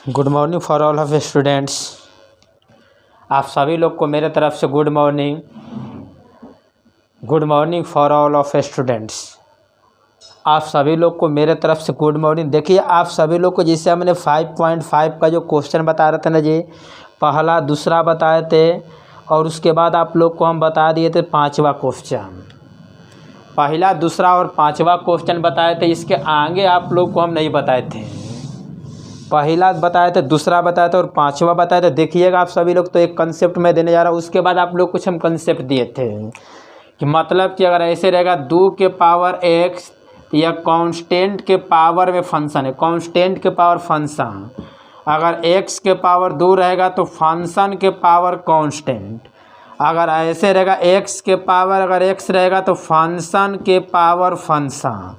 Good morning for all of students. आप सभी लोग को मेरे तरफ से good morning for all of students. आप सभी लोग को मेरे तरफ से गुड मॉर्निंग। देखिए, आप सभी लोग को जिससे हमने 5.5 का जो क्वेश्चन बता रहे थे ना जी, पहला दूसरा बताए थे और उसके बाद आप लोग को हम बता दिए थे पांचवा क्वेश्चन। पहला दूसरा और पांचवा क्वेश्चन बताए थे, इसके आगे आप लोग को हम नहीं बताए थे। पहला बताया था, दूसरा बताया था और पांचवा बताया था। देखिएगा आप सभी लोग, तो एक कंसेप्ट मैं देने जा रहा हूँ। उसके बाद आप लोग कुछ हम कंसेप्ट दिए थे कि मतलब कि अगर ऐसे रहेगा 2 के पावर x या कांस्टेंट के पावर में फंक्शन है, कांस्टेंट के पावर फंक्शन। अगर x के पावर 2 रहेगा तो फंक्शन के पावर कांस्टेंट। अगर ऐसे रहेगा x के पावर अगर x रहेगा तो फंक्शन के पावर फंक्शन।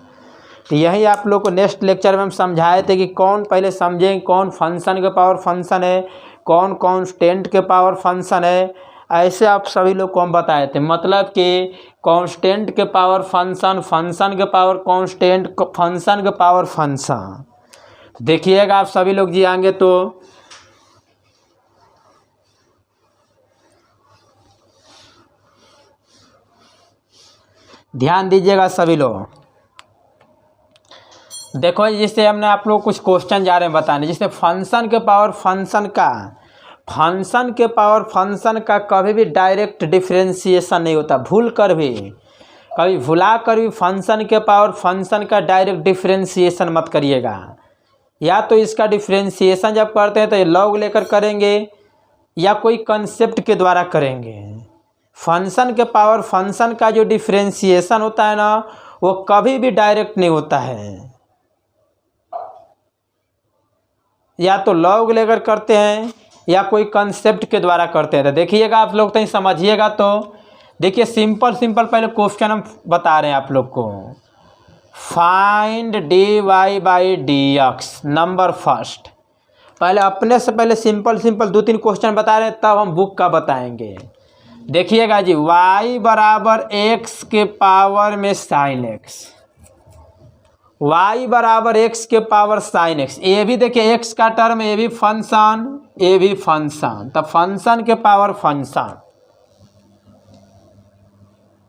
तो यही आप लोग को नेक्स्ट लेक्चर में हम समझाए थे कि कौन, पहले समझें कौन फंक्शन के पावर फंक्शन है, कौन कांस्टेंट के पावर फंक्शन है। ऐसे आप सभी लोग को हम बताए थे। मतलब कि कांस्टेंट के पावर फंक्शन, फंक्शन के पावर कांस्टेंट, फंक्शन के पावर फंक्शन। देखिएगा आप सभी लोग जी आएंगे तो ध्यान दीजिएगा सभी लोग। देखो, जिससे हमने आप लोग कुछ क्वेश्चन जा रहे हैं बताने, जिससे फंक्शन के पावर फंक्शन का कभी भी डायरेक्ट डिफरेंशिएशन नहीं होता। कभी भुला कर भी फंक्शन के पावर फंक्शन का डायरेक्ट डिफरेंशिएशन मत करिएगा। या तो इसका डिफरेंशिएशन जब करते हैं तो ये लॉग लेकर करेंगे या कोई कंसेप्ट के द्वारा करेंगे। फंक्शन के पावर फंक्शन का जो डिफरेंशिएशन होता है ना, वो कभी भी डायरेक्ट नहीं होता है। या तो लॉग लेकर करते हैं या कोई कंसेप्ट के द्वारा करते हैं। तो देखिएगा आप लोग, तो समझिएगा। तो देखिए, सिंपल पहले क्वेश्चन हम बता रहे हैं आप लोग को। Find dy by dx number first. पहले अपने से पहले सिंपल 2-3 क्वेश्चन बता रहे हैं, तब हम बुक का बताएंगे। देखिएगा जी, y बराबर x के पावर में साइन x, y बराबर x के पावर साइन x। ये भी देखिए x का टर्म, ये भी फंक्शन, ये भी फंक्शन। तब फंक्शन के पावर फंक्शन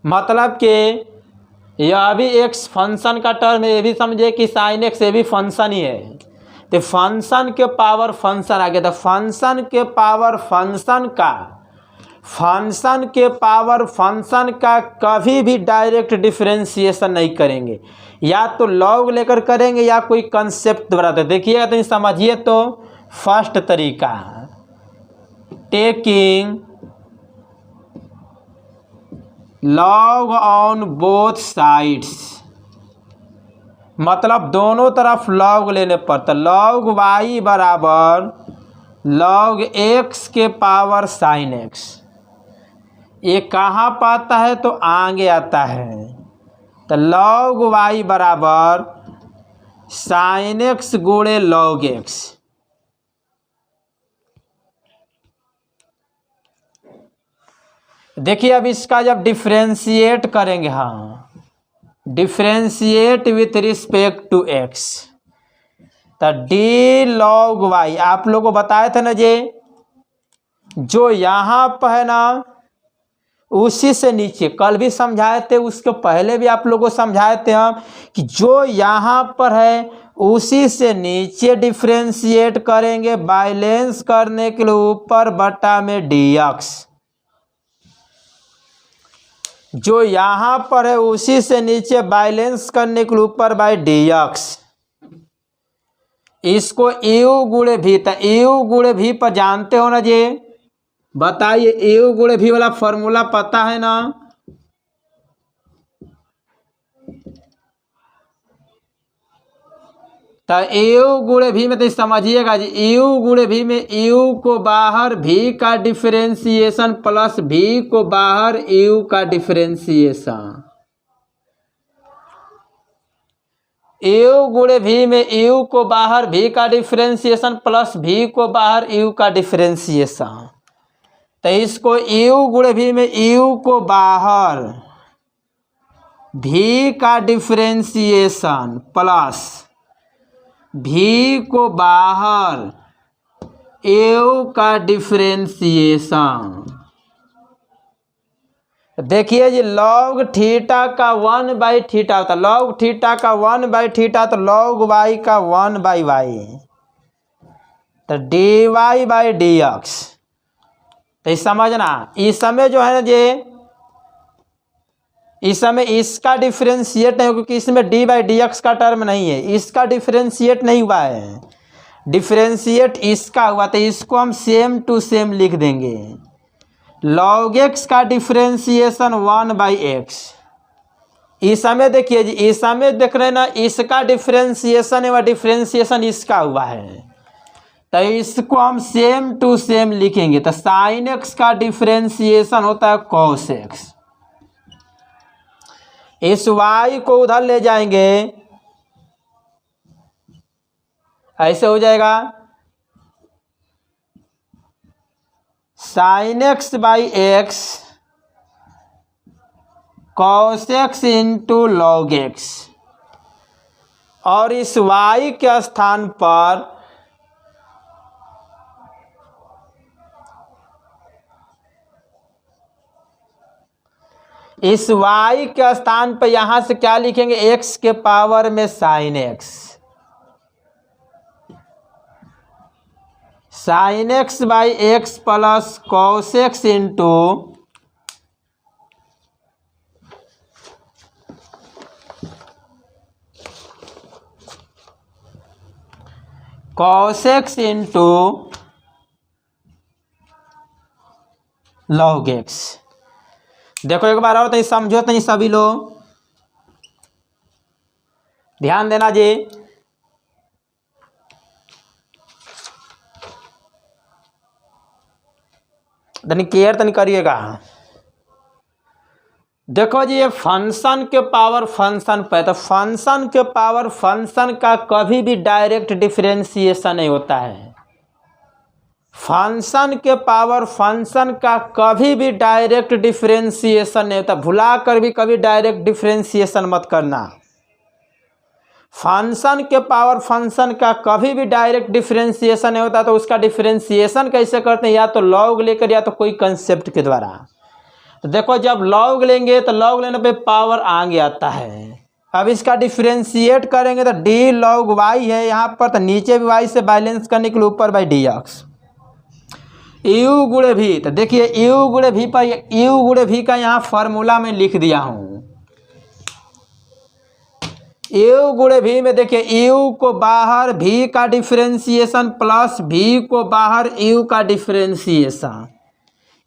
मतलब कि यह भी x फंक्शन का टर्म है। ये भी समझे कि साइन x ये भी फंक्शन ही है। तो फंक्शन के पावर फंक्शन आ गया। तो फंक्शन के पावर फंक्शन का कभी भी डायरेक्ट डिफरेंशिएशन नहीं करेंगे। या तो लॉग लेकर करेंगे या कोई कंसेप्ट द्वारा। तो देखिएगा, तो समझिए। तो फर्स्ट तरीका, taking log on both sides, मतलब दोनों तरफ लॉग लेने पर। तो लॉग y बराबर लॉग x के पावर साइन x। ये कहाँ पाता है तो आगे आता है। तो लॉग y बराबर साइन x गुणे लॉग x। देखिए, अब इसका जब डिफरेंशिएट करेंगे, हाँ, differentiate with respect to x, तो डी लॉग y आप लोगों को बताए थे ना जी, जो यहाँ पर है ना उसी से नीचे, कल भी समझाए थे, उसके पहले भी आप लोगों को समझाए थे हम कि जो यहाँ पर है उसी से नीचे डिफरेंशिएट करेंगे बैलेंस करने के लिए ऊपर बटा में dx। जो यहाँ पर है उसी से नीचे बैलेंस करने के लिए ऊपर बाय dx। इसको u गुणे v, तो u गुणे v पर जानते हो ना जी, बताइए। u गुणे v वाला फॉर्मूला पता है ना? तो u गुणे v में तो समझिएगा जी, u गुणे v में u को बाहर v का डिफरेंशिएशन प्लस v को बाहर u का डिफरेंशिएशन। u गुणे v में u को बाहर v का डिफरेंशिएशन प्लस v को बाहर u का डिफरेंशिएशन। तो इसको u गुणे v में u को बाहर भी का डिफरेंशिएशन प्लस भी को बाहर यू का डिफरेंशिएशन। देखिए जी log थीटा का 1/थीटा होता है, log थीटा का 1/थीटा तो log y का 1/y, तो dy/dx। तो समझना इस समय जो है ना जी, इस समय इसका डिफरेंशिएट नहीं, क्योंकि इसमें dy/dx का टर्म नहीं है, इसका डिफरेंशिएट नहीं हुआ है, डिफरेंशिएट इसका हुआ, तो इसको हम सेम टू सेम लिख देंगे। log x का डिफरेंशिएशन 1/x। इस समय देखिए जी, इस समय देख रहे हैं ना, इसका डिफरेंशिएशन है वह डिफरेंशिएशन इसका हुआ है, तो इसको हम सेम टू सेम लिखेंगे। तो साइन x का डिफरेंशिएशन होता है cos x। इस y को उधर ले जाएंगे, ऐसे हो जाएगा sine x/x cos x into log x, और इस y के स्थान पर इस y के स्थान पर यहां से क्या लिखेंगे, x के पावर में sine x, sine x/x plus cos x into cos x into log x। देखो एक बार और तो समझो, तो सभी लोग ध्यान देना जी। तनी केयर तनी करिएगा। देखो जी, ये फंक्शन के पावर फंक्शन पे, तो फंक्शन के पावर फंक्शन का कभी भी डायरेक्ट डिफरेंशिएशन नहीं होता है। फंक्शन के पावर फंक्शन का कभी भी डायरेक्ट डिफरेंशिएशन नहीं होता, भुला कर भी कभी डायरेक्ट डिफरेंशिएशन मत करना। फंक्शन के पावर फंक्शन का कभी भी डायरेक्ट डिफरेंशिएशन नहीं होता, तो उसका डिफरेंशिएशन कैसे करते हैं, या तो लॉग लेकर या तो कोई कंसेप्ट के द्वारा। तो देखो जब लॉग लेंगे तो लॉग लेने पे पावर आगे आता है। अब इसका डिफरेंशिएट करेंगे तो डी लॉग वाई है यहाँ पर, तो नीचे भी वाई से बैलेंस करने के लिए ऊपर बाई डी एक्स यू गुणे भी। तो देखिए यू गुणे भी पर यू गुणे भी का यहाँ फॉर्मूला में लिख दिया हूँ। यू गुणे भी में देखिए यू को बाहर भी का डिफरेंशिएशन प्लस भी को बाहर यू का डिफरेंशिएशन।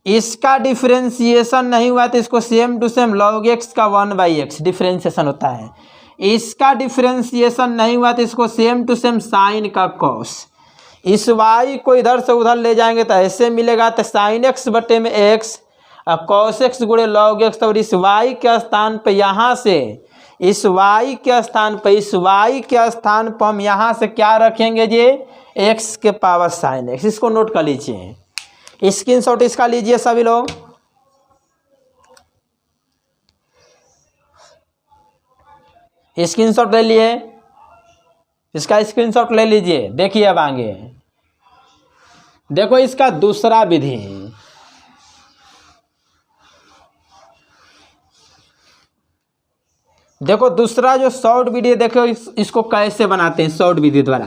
इसका डिफरेंशिएशन नहीं हुआ तो इसको same to same log x का 1/x डिफरेंशिएशन होता है। इसका डिफरेंशिएशन नहीं हुआ तो इसको सेम टू सेम साइन का cos। इस y को इधर से उधर ले जाएंगे तो ऐसे मिलेगा, तो साइन x बटे में x और cos x गुणे log x। और इस y के स्थान पे यहाँ से इस y के स्थान पर हम यहाँ से क्या रखेंगे जी, x के पावर साइन x। इसको नोट कर लीजिए, स्क्रीनशॉट इसका लीजिए सभी लोग। स्क्रीनशॉट ले लिए, इसका स्क्रीनशॉट ले लीजिए। देखिए अब आगे देखो इसका दूसरा विधि। देखो दूसरा जो शॉर्ट विधि देखो इसको कैसे बनाते हैं शॉर्ट विधि द्वारा।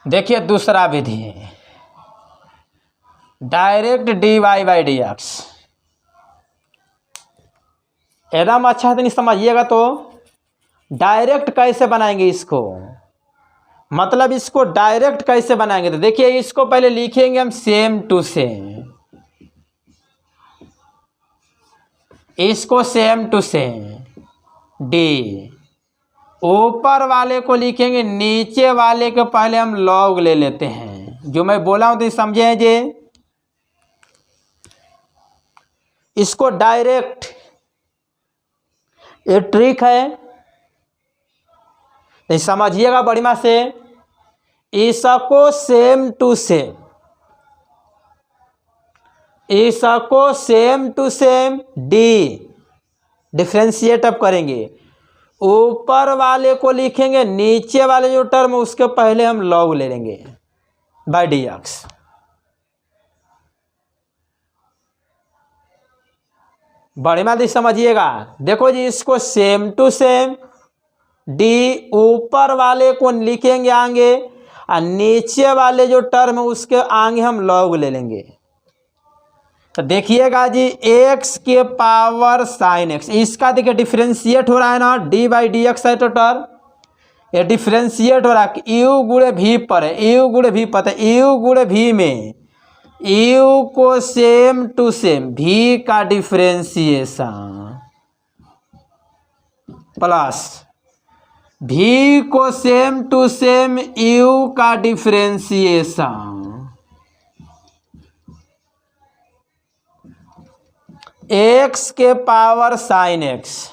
देखिए दूसरा विधि डायरेक्ट dy/dx। एकदम अच्छा से नहीं समझिएगा तो डायरेक्ट कैसे बनाएंगे इसको, मतलब इसको डायरेक्ट कैसे बनाएंगे। तो देखिए इसको पहले लिखेंगे हम सेम टू सेम, इसको सेम टू सेम डी, ऊपर वाले को लिखेंगे, नीचे वाले के पहले हम लॉग ले लेते हैं। जो मैं बोला हूं तो समझे जी, इसको डायरेक्ट, ये ट्रिक है, तो समझिएगा बढ़िया से, इसको सेम टू सेम, इसको same to same d differentiate अब करेंगे, ऊपर वाले को लिखेंगे, नीचे वाले जो टर्म उसके पहले हम लॉग ले लेंगे बाय डी एक्स। बढ़िया दी समझिएगा, देखो जी इसको सेम टू सेम डी ऊपर वाले को लिखेंगे आगे और नीचे वाले जो टर्म है उसके आगे हम लॉग ले लेंगे। तो देखिएगा जी एक्स के पावर साइन एक्स, इसका देखिए डिफ्रेंशिएट हो रहा है ना, डी बाई डी एक्स है तो टर्म ये डिफ्रेंशिएट हो रहा है, यू गुणे भी पर है, यू गुणे भी पता है, यू गुणे भी में यू को सेम टू सेम भी का डिफ्रेंशिएशन प्लस भी को सेम टू सेम यू का डिफ्रेंशिएशन एक्स के पावर साइन एक्स।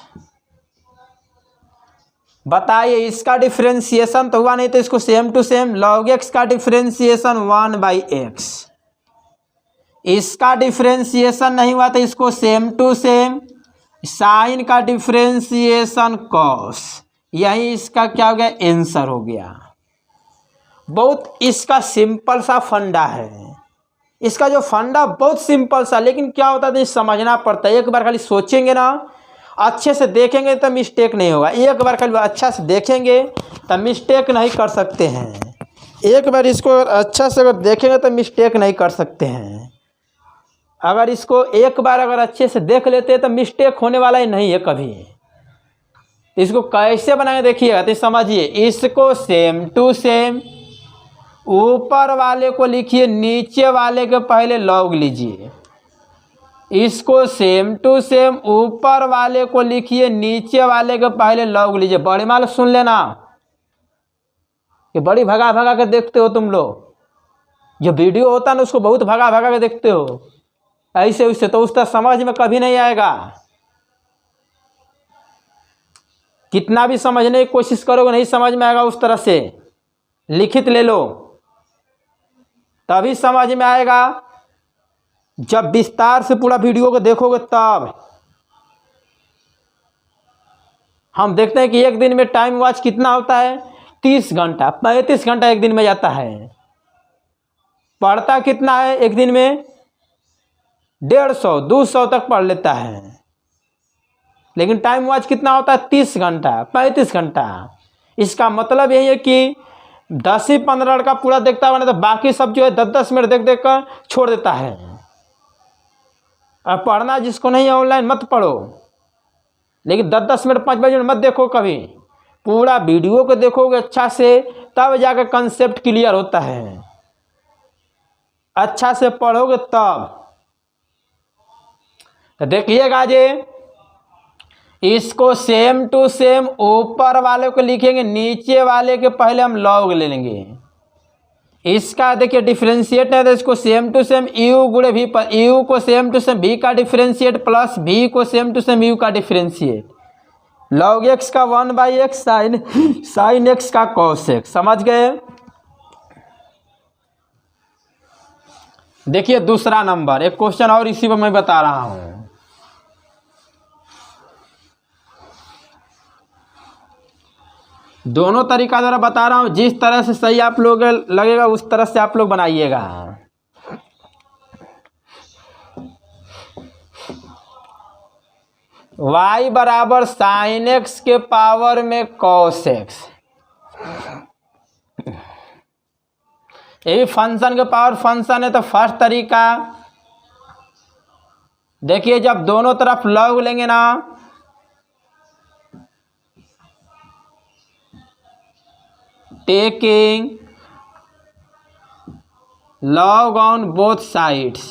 बताइए इसका डिफ्रेंशिएशन तो हुआ नहीं, तो इसको same to same log x का डिफ्रेंशिएशन 1/x, इसका डिफ्रेंशिएशन नहीं हुआ तो इसको सेम टू सेम साइन का डिफ्रेंशिएशन कॉस, यही इसका क्या हो गया आंसर हो गया। बहुत इसका सिंपल सा फंडा है, इसका जो फंडा बहुत सिंपल सा, लेकिन क्या होता है समझना पड़ता है। एक बार खाली सोचेंगे ना, अच्छे से देखेंगे तो मिस्टेक नहीं होगा, एक बार खाली अच्छा से देखेंगे तो मिस्टेक नहीं कर सकते हैं, एक बार इसको अच्छा से अगर देखेंगे तो मिस्टेक नहीं कर सकते हैं। अगर इसको एक बार अगर अच्छे से देख लेते हैं तो मिस्टेक होने वाला ही नहीं है कभी। इसको कैसे बनाएंगे देखिएगा तो समझिए, इसको सेम टू सेम ऊपर वाले को लिखिए, नीचे वाले के पहले लॉग लीजिए, इसको सेम टू सेम ऊपर वाले को लिखिए, नीचे वाले के पहले लॉग लीजिए। बड़ी माल सुन लेना कि बड़ी भगा भगा के देखते हो तुम लोग, जो वीडियो होता है ना उसको बहुत भगा भगा के देखते हो ऐसे वैसे, तो उसका समझ में कभी नहीं आएगा। कितना भी समझने की कोशिश करोगे नहीं समझ में आएगा उस तरह से। लिखित ले लो तभी समझ में आएगा, जब विस्तार से पूरा वीडियो को देखोगे तब। हम देखते हैं कि एक दिन में टाइम वॉच कितना होता है, 30 घंटा 35 घंटा एक दिन में जाता है। पढ़ता कितना है एक दिन में, 150 200 तक पढ़ लेता है, लेकिन टाइम वॉच कितना होता है 30 घंटा 35 घंटा। इसका मतलब यही है कि 10 ही 15 का पूरा देखता हुआ, नहीं तो बाकी सब जो है 10-10 मिनट देख देख कर छोड़ देता है। और पढ़ना जिसको नहीं है ऑनलाइन मत पढ़ो, लेकिन 10-10 मिनट 5 मिनट मत देखो, कभी पूरा वीडियो को देखोगे अच्छा से तब जाकर कंसेप्ट क्लियर होता है, अच्छा से पढ़ोगे तब। तो देखिएगा जी, इसको सेम टू सेम ऊपर वाले को लिखेंगे, नीचे वाले के पहले हम लॉग ले लेंगे। इसका देखिए डिफरेंशिएट है तो इसको सेम टू सेम यू गुणे भी पर, यू को सेम टू सेम भी का डिफरेंशिएट प्लस भी को सेम टू सेम यू का डिफरेंशिएट, लॉग एक्स का 1/x साइन एक्स का कॉस एक्स। समझ गए। देखिए दूसरा नंबर, एक क्वेश्चन और इसी पर मैं बता रहा हूं। दोनों तरीका जरा बता रहा हूं, जिस तरह से सही आप लोग लगेगा उस तरह से आप लोग बनाइएगा। y बराबर साइन एक्स के पावर में कॉस एक्स, ये भी फंक्शन के पावर फंक्शन है। तो फर्स्ट तरीका देखिए, जब दोनों तरफ लॉग लेंगे ना, taking log on both sides,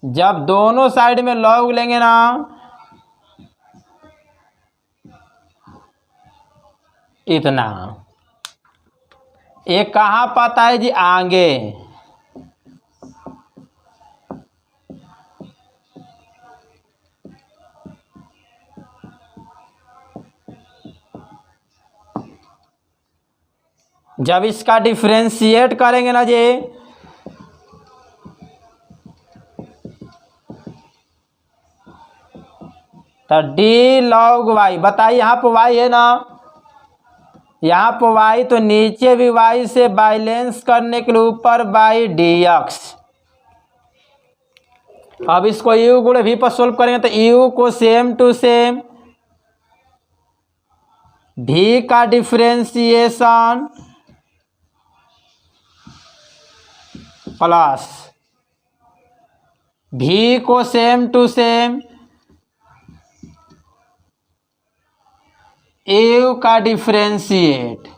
जब दोनों साइड में लॉग लेंगे ना इतना, ये कहाँ पाता है जी आगे, जब इसका डिफ्रेंशिएट करेंगे ना जी, तो डी लॉग वाई, बताइए यहाँ पर वाई है ना, यहाँ पर वाई, तो नीचे भी वाई से बैलेंस करने के लिए ऊपर बाई डी एक्स। अब इसको यू गुणे भी पर सोल्व करेंगे तो यू को सेम टू सेम भी का डिफ्रेंशिएशन प्लस भी को सेम टू सेम यू का डिफ्रेंशिएट,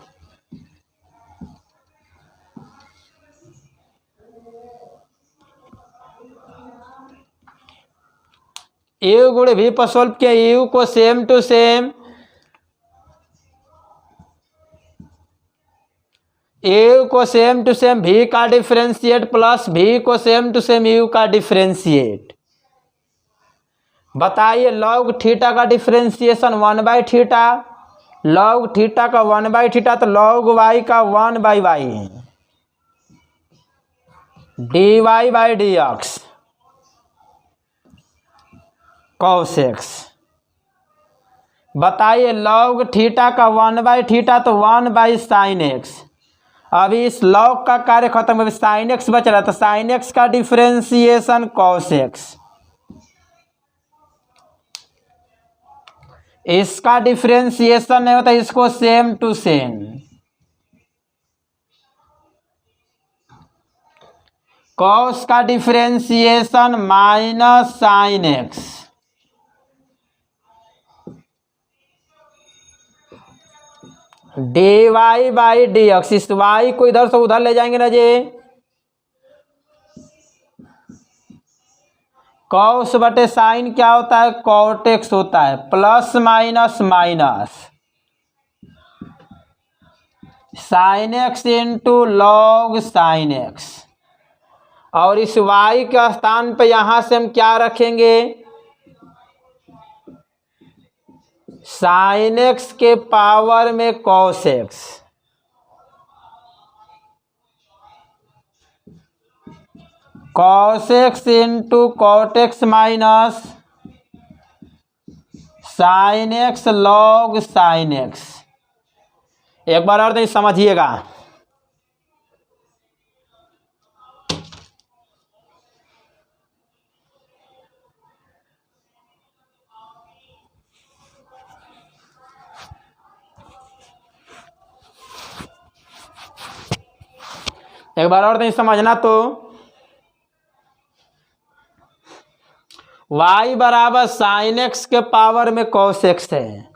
यू गुणे भी पर सोल्व किया, यू को सेम टू सेम यू को सेम टू सेम भी का डिफ्रेंशिएट प्लस भी को सेम टू सेम यू का डिफ्रेंशिएट। बताइए लॉग थीटा का डिफ्रेंशिएशन 1/थीटा, लॉग थीटा का 1/थीटा, तो लॉग वाई का 1/y d y by d x cos x. बताइए लॉग थीटा का 1/थीटा तो 1/sin एक्स। अभी इस लॉग का कार्य खत्म, अभी साइन एक्स बच रहा, तो साइन एक्स का डिफ्रेंशिएशन कॉस एक्स, इसका डिफ्रेंशिएशन नहीं होता, इसको सेम टू सेम कॉस का differentiation minus sine x, d y by d x. इस वाई को इधर से उधर ले जाएंगे ना जी, कॉस बटे साइन क्या होता है, कॉट एक्स होता है, plus minus minus sine x into log sine x. और इस y के स्थान पे यहां से हम क्या रखेंगे, साइन एक्स के पावर में cos x, cos x into cot x minus sine x log sine x. एक बार और तो समझिएगा, एक बार और नहीं समझना, तो y बराबर साइन एक्स के पावर में कॉस एक्स है,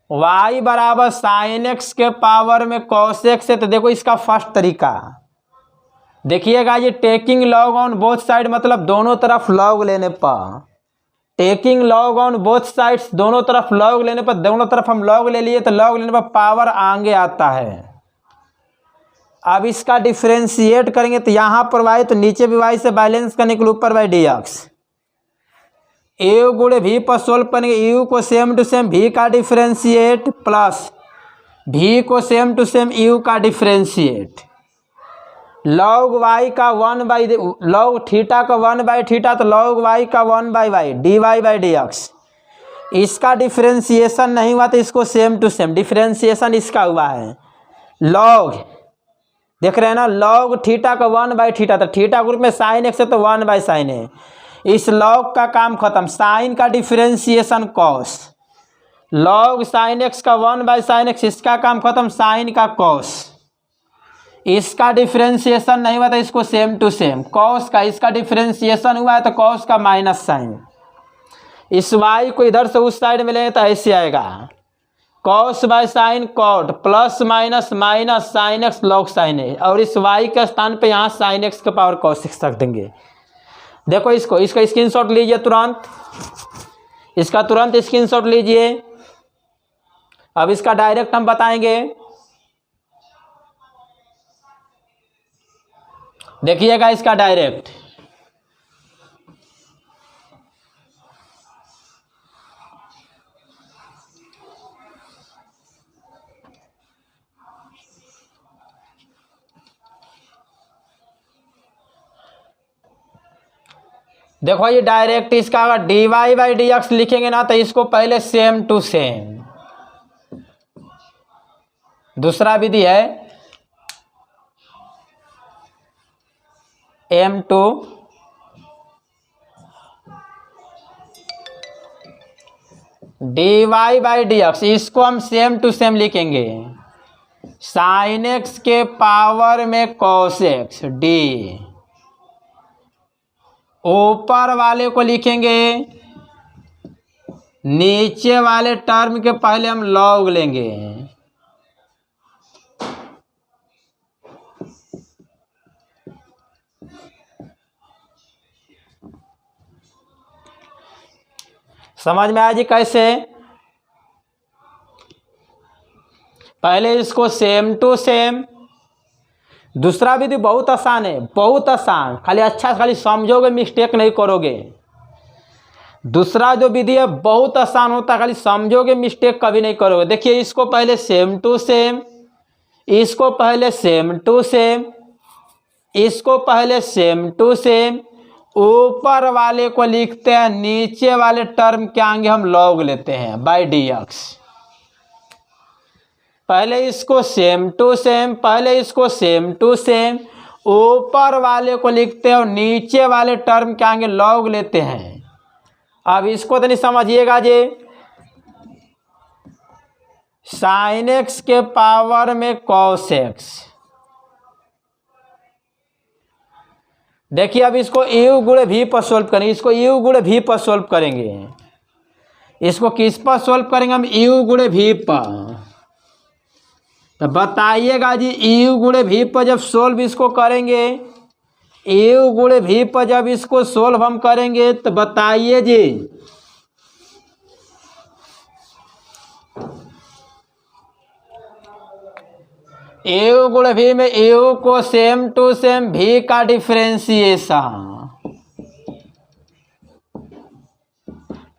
y बराबर साइन एक्स के पावर में कॉस एक्स है। तो देखो इसका फर्स्ट तरीका देखिएगा, ये taking log on both side, मतलब दोनों तरफ लॉग लेने पर, taking log on both sides, दोनों तरफ लॉग लेने पर, दोनों तरफ हम लॉग ले लिए तो लॉग लेने पर पावर आगे आता है। अब इसका डिफ्रेंशिएट करेंगे तो यहाँ पर वाई, तो नीचे भी वाई से बैलेंस करने के लिए ऊपर वाई डी एक्स, यू गुणे भी पर सोल्व करेंगे, यू को सेम टू सेम भी का डिफ्रेंशिएट प्लस भी को सेम टू सेम यू का डिफ्रेंशिएट, लॉग वाई का 1/, लॉग थीटा का 1/थीटा, तो लॉग वाई का 1/y d y by d x. इसका डिफ्रेंशिएशन नहीं हुआ तो इसको सेम टू सेम डिफ्रेंशिएशन इसका हुआ है, लॉग देख रहे हैं ना, लॉग थीटा का 1/थीटा, तो थीटा ग्रुप में साइन एक्स है तो 1/sin है, इस लॉग का काम खत्म। साइन का differentiation cos, log sine x का 1/sin एक्स, इसका काम खत्म, साइन का कॉस, इसका डिफ्रेंशिएशन नहीं हुआ तो इसको सेम टू सेम कॉस का, इसका डिफ्रेंशिएशन हुआ है तो कॉस का माइनस साइन। इस वाई को इधर से उस साइड में लें तो ऐसे आएगा, cos by sine cot plus minus minus sine x log sine a, और इस वाई के स्थान पे यहाँ साइन एक्स के पावर कॉस एक्स रख देंगे। देखो इसको, इसका स्क्रीनशॉट लीजिए तुरंत, इसका तुरंत स्क्रीनशॉट लीजिए। अब इसका डायरेक्ट हम बताएंगे, देखिएगा इसका डायरेक्ट, देखो ये डायरेक्ट इसका अगर dy बाई डी एक्स लिखेंगे ना तो इसको पहले सेम टू सेम, दूसरा विधि है m to dy by d x, इसको हम सेम टू सेम लिखेंगे साइन एक्स के पावर में कॉस एक्स डी, ऊपर वाले को लिखेंगे, नीचे वाले टर्म के पहले हम लॉग लेंगे। समझ में आया जी कैसे? पहले इसको सेम टू सेम, दूसरा विधि बहुत आसान है, बहुत आसान, खाली अच्छा खाली समझोगे, मिस्टेक नहीं करोगे। दूसरा जो विधि है बहुत आसान होता है, खाली समझोगे, मिस्टेक कभी नहीं करोगे। देखिए इसको पहले सेम टू सेम, इसको पहले सेम टू सेम, इसको पहले सेम टू सेम, ऊपर वाले को लिखते हैं, नीचे वाले टर्म के आगे हम लॉग लेते हैं बाई डी एक्स। पहले इसको सेम टू सेम, पहले इसको सेम टू सेम, ऊपर वाले को लिखते हैं और नीचे वाले टर्म के आगे लॉग लेते हैं। अब इसको तो नहीं समझिएगा जी, साइन एक्स के पावर में कॉस एक्स। देखिए अब इसको यू गुणे भी पर सोल्व करेंगे, इसको यू गुणे भी पर सोल्व करेंगे। इसको किस पर सोल्व करेंगे हम? यू गुणे भी पर। तो बताइएगा जी यू गुणे भी पर जब सोल्व इसको करेंगे, यू गुणे भी पर जब इसको सोल्व हम करेंगे तो बताइए जी यू गुणे भी में यू को सेम टू सेम भी का डिफरेंशिएशन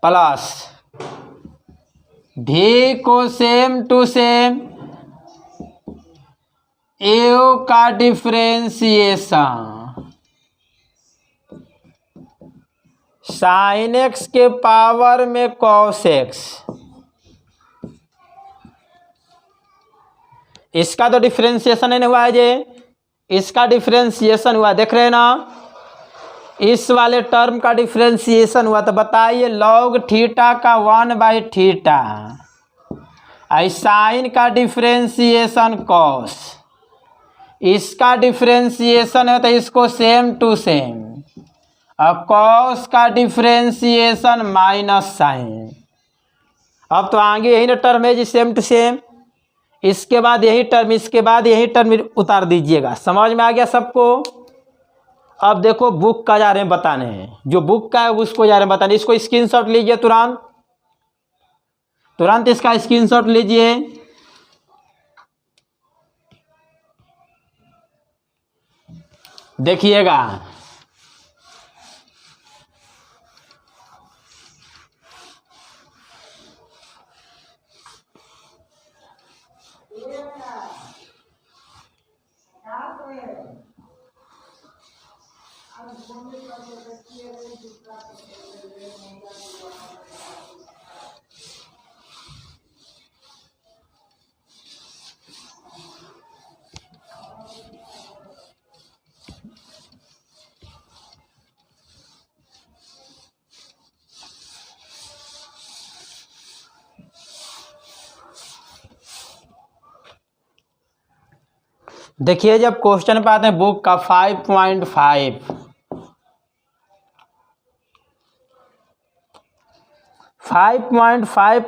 प्लस भी को सेम टू सेम यू का डिफरेंशिएशन साइन एक्स के पावर में कॉस एक्स। इसका तो डिफरेंशिएशन नहीं हुआ है जी, इसका डिफरेंशिएशन हुआ, देख रहे हैं ना, इस वाले टर्म का डिफरेंशिएशन हुआ। तो बताइए लॉग थीटा का 1/थीटा, साइन का डिफरेंशिएशन कॉस, इसका डिफरेंशिएशन है तो इसको सेम टू सेम, और कॉस का डिफरेंशिएशन माइनस साइन। अब तो आगे यही ना टर्म है जी सेम टू सेम, इसके बाद यही टर्म, इसके बाद यही टर्म उतार दीजिएगा। समझ में आ गया सबको? अब देखो बुक का जा रहे हैं बताने, जो बुक का है उसको जा रहे हैं बताने। इसको स्क्रीनशॉट लीजिए, तुरंत तुरंत इसका स्क्रीनशॉट लीजिए। देखिएगा देखिए जब क्वेश्चन पे आते हैं बुक का 5.5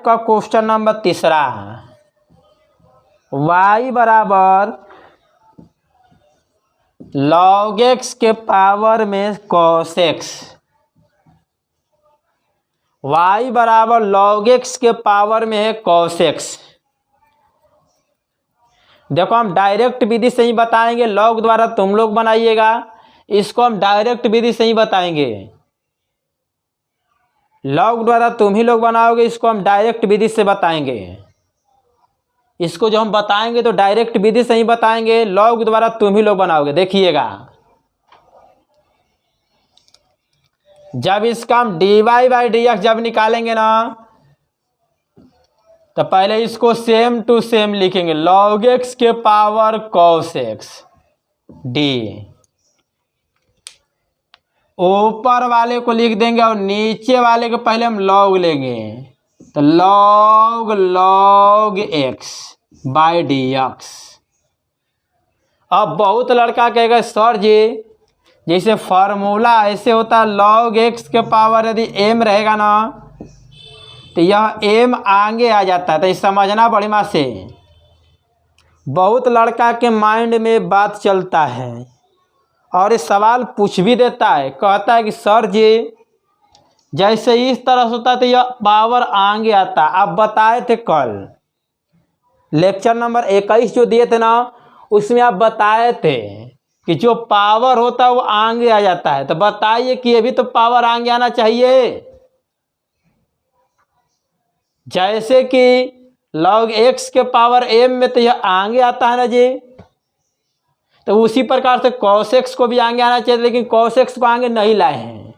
का क्वेश्चन नंबर तीसरा, y बराबर log x के पावर में cos x, y बराबर log x के पावर में है cos x। देखो हम डायरेक्ट विधि से ही बताएंगे, लॉग द्वारा तुम लोग बनाइएगा, इसको हम डायरेक्ट विधि से ही बताएंगे। लॉग द्वारा तुम ही लोग बनाओगे, इसको हम डायरेक्ट विधि से बताएंगे। इसको जो हम बताएंगे तो डायरेक्ट विधि से ही बताएंगे, लॉग द्वारा तुम ही लोग बनाओगे। देखिएगा जब इसका हम dy बाई डी एक्स जब निकालेंगे ना तो पहले इसको सेम टू सेम लिखेंगे, log x के पावर cos x डी, ऊपर वाले को लिख देंगे और नीचे वाले को पहले हम log लेंगे, तो log x by d x. अब बहुत लड़का कहेगा सर जी जैसे फार्मूला ऐसे होता है, log x के पावर यदि m रहेगा ना तो यह m आगे आ जाता है, तो ये समझना बड़ी माँ से। बहुत लड़का के माइंड में बात चलता है और ये सवाल पूछ भी देता है, कहता है कि सर जी जैसे इस तरह से होता है तो यह पावर आगे आता। आप बताए थे कल लेक्चर नंबर 21 जो दिए थे ना, उसमें आप बताए थे कि जो पावर होता है वो आगे आ जाता है। तो बताइए कि ये भी तो पावर आगे आना चाहिए, जैसे कि log x के पावर m में तो यह आगे आता है ना जी, तो उसी प्रकार से cos x को भी आगे आना चाहिए, लेकिन cos x को आगे नहीं लाए हैं।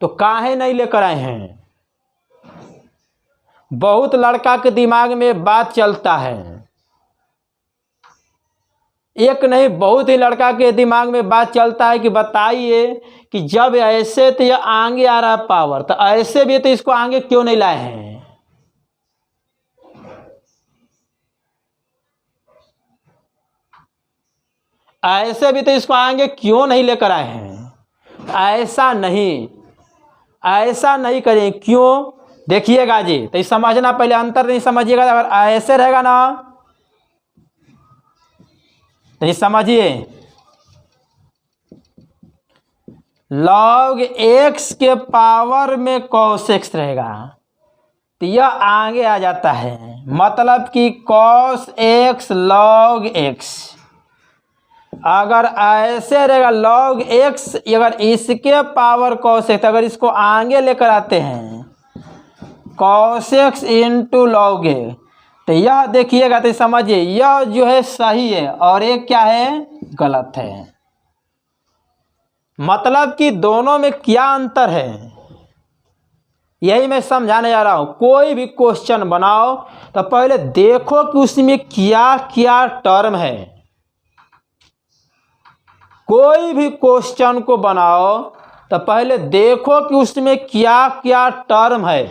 तो काहे नहीं लेकर आए हैं? बहुत लड़का के दिमाग में बात चलता है, एक नहीं बहुत ही लड़का के दिमाग में बात चलता है कि बताइए कि जब ऐसे तो यह आगे आ रहा है पावर, तो ऐसे भी तो इसको आगे क्यों नहीं लाए हैं? ऐसे भी तो इसको आगे क्यों नहीं लेकर आए हैं? ऐसा नहीं करें, क्यों? देखिएगा जी, तो समझना, पहले अंतर नहीं समझिएगा। अगर ऐसे रहेगा ना तो ये समझिए log x के पावर में cos x रहेगा तो यह आगे आ जाता है, मतलब कि cos x log x। अगर ऐसे रहेगा log x, अगर इसके पावर cos x, अगर इसको आगे लेकर आते हैं cos x into log x, तो यह देखिएगा तो समझिए यह जो है सही है और एक क्या है गलत है। मतलब कि दोनों में क्या अंतर है, यही मैं समझाने जा रहा हूं। कोई भी क्वेश्चन बनाओ तो पहले देखो कि उसमें क्या क्या टर्म है। कोई भी क्वेश्चन को बनाओ तो पहले देखो कि उसमें क्या क्या टर्म है,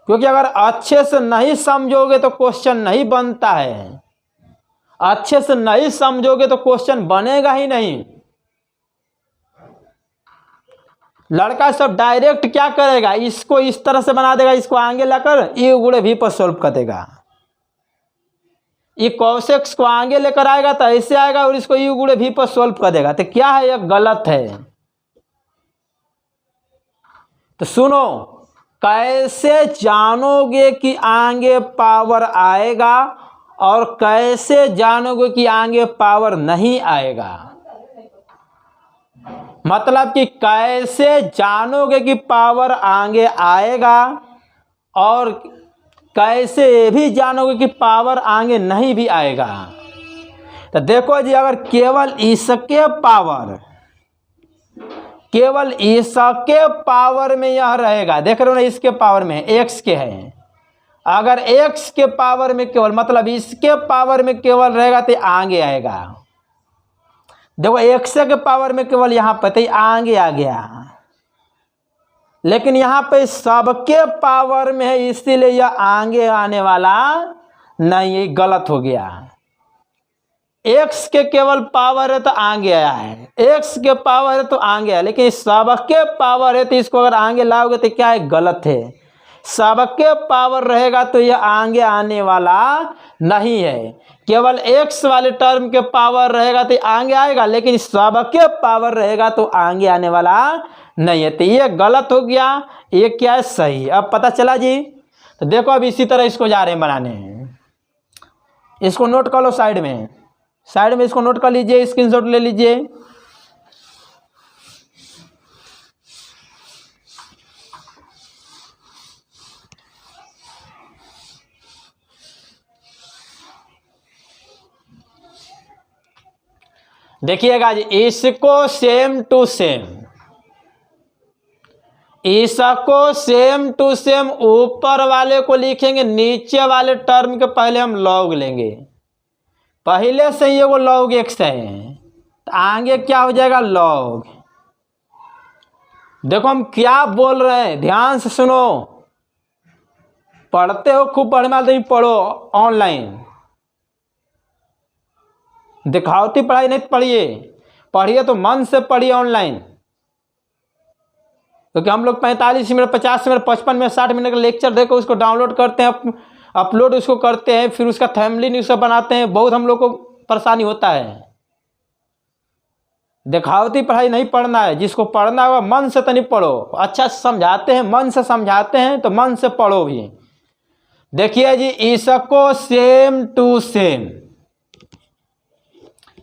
क्योंकि अगर अच्छे से नहीं समझोगे तो क्वेश्चन नहीं बनता है, अच्छे से नहीं समझोगे तो क्वेश्चन बनेगा ही नहीं। लड़का सब डायरेक्ट क्या करेगा, इसको इस तरह से बना देगा, इसको आगे लाकर ए गुणे भी पर सॉल्व कर देगा। ये cos x को आगे लेकर आएगा तो ऐसे आएगा और इसको ए गुणे भी पर सॉल्व कर देगा, तो क्या है यह गलत है। तो सुनो, कैसे जानोगे कि आगे पावर आएगा और कैसे जानोगे कि आगे पावर नहीं आएगा? मतलब कि कैसे जानोगे कि पावर आगे आएगा और कैसे ये भी जानोगे कि पावर आगे नहीं भी आएगा? तो देखो जी, अगर केवल इसके पावर में यह रहेगा, देख रहे हो ना, इसके पावर में x के है, अगर x के पावर में केवल मतलब इसके पावर में केवल रहेगा तो आगे आएगा। देखो x के पावर में केवल यहाँ पर तो आगे आ गया, लेकिन यहाँ पे सबके पावर में है इसीलिए यह आगे आने वाला नहीं, ये गलत हो गया। x के केवल पावर है तो आगे आया है, x के पावर है तो आगे आया, लेकिन सबके पावर है तो इसको अगर आगे लाओगे तो क्या है, गलत है। सबके पावर रहेगा तो यह आगे आने वाला नहीं है, केवल x वाले टर्म के पावर रहेगा तो आगे आएगा, लेकिन सबके पावर रहेगा तो आगे आने वाला नहीं है। तो ये गलत हो गया, ये क्या है, सही। अब पता चला जी। तो देखो अब इसी तरह इसको जा रहे हैं बनाने, इसको नोट कर लो साइड में इसको नोट कर लीजिए, स्क्रीनशॉट ले लीजिए। देखिएगा जी, इसको सेम टू सेम इसको सेम टू सेम ऊपर वाले को लिखेंगे, नीचे वाले टर्म के पहले हम लॉग लेंगे। पहले से ही वो लॉग x है तो आगे क्या हो जाएगा लॉग। देखो हम क्या बोल रहे हैं, ध्यान से सुनो। पढ़ते हो खूब पढ़ने वाले तो पढ़ो ऑनलाइन, दिखावती पढ़ाई नहीं पढ़िए, पढ़िए तो मन से पढ़िए ऑनलाइन। क्योंकि हम लोग 45 मिनट 50 मिनट 55 मिनट 60 मिनट का लेक्चर देकर उसको डाउनलोड करते हैं, अपलोड उसको करते हैं, फिर उसका थंबनेल न्यूज़ बनाते हैं, बहुत हम लोग को परेशानी होता है। दिखावती पढ़ाई नहीं पढ़ना है, जिसको पढ़ना होगा मन से तो नहीं पढ़ो। अच्छा समझाते हैं, मन से समझाते हैं तो मन से पढ़ो भी। देखिए जी, इसको सेम टू सेम,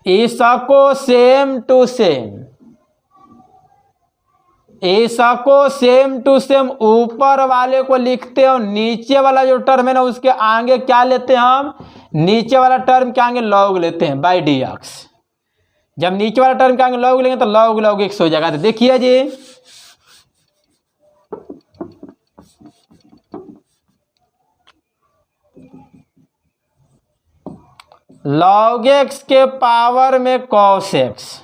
इसको सेम टू सेम, इसको सेम टू सेम ऊपर वाले को लिखते हो, नीचे वाला जो टर्म है ना उसके आगे क्या लेते हैं हम, नीचे वाला टर्म के आगे लॉग लेते हैं बाय डी एक्स। जब नीचे वाला टर्म के आगे लॉग लेंगे तो लॉग लॉग एक्स हो जाएगा। तो देखिए जी, लॉग एक्स के पावर में कॉस एक्स,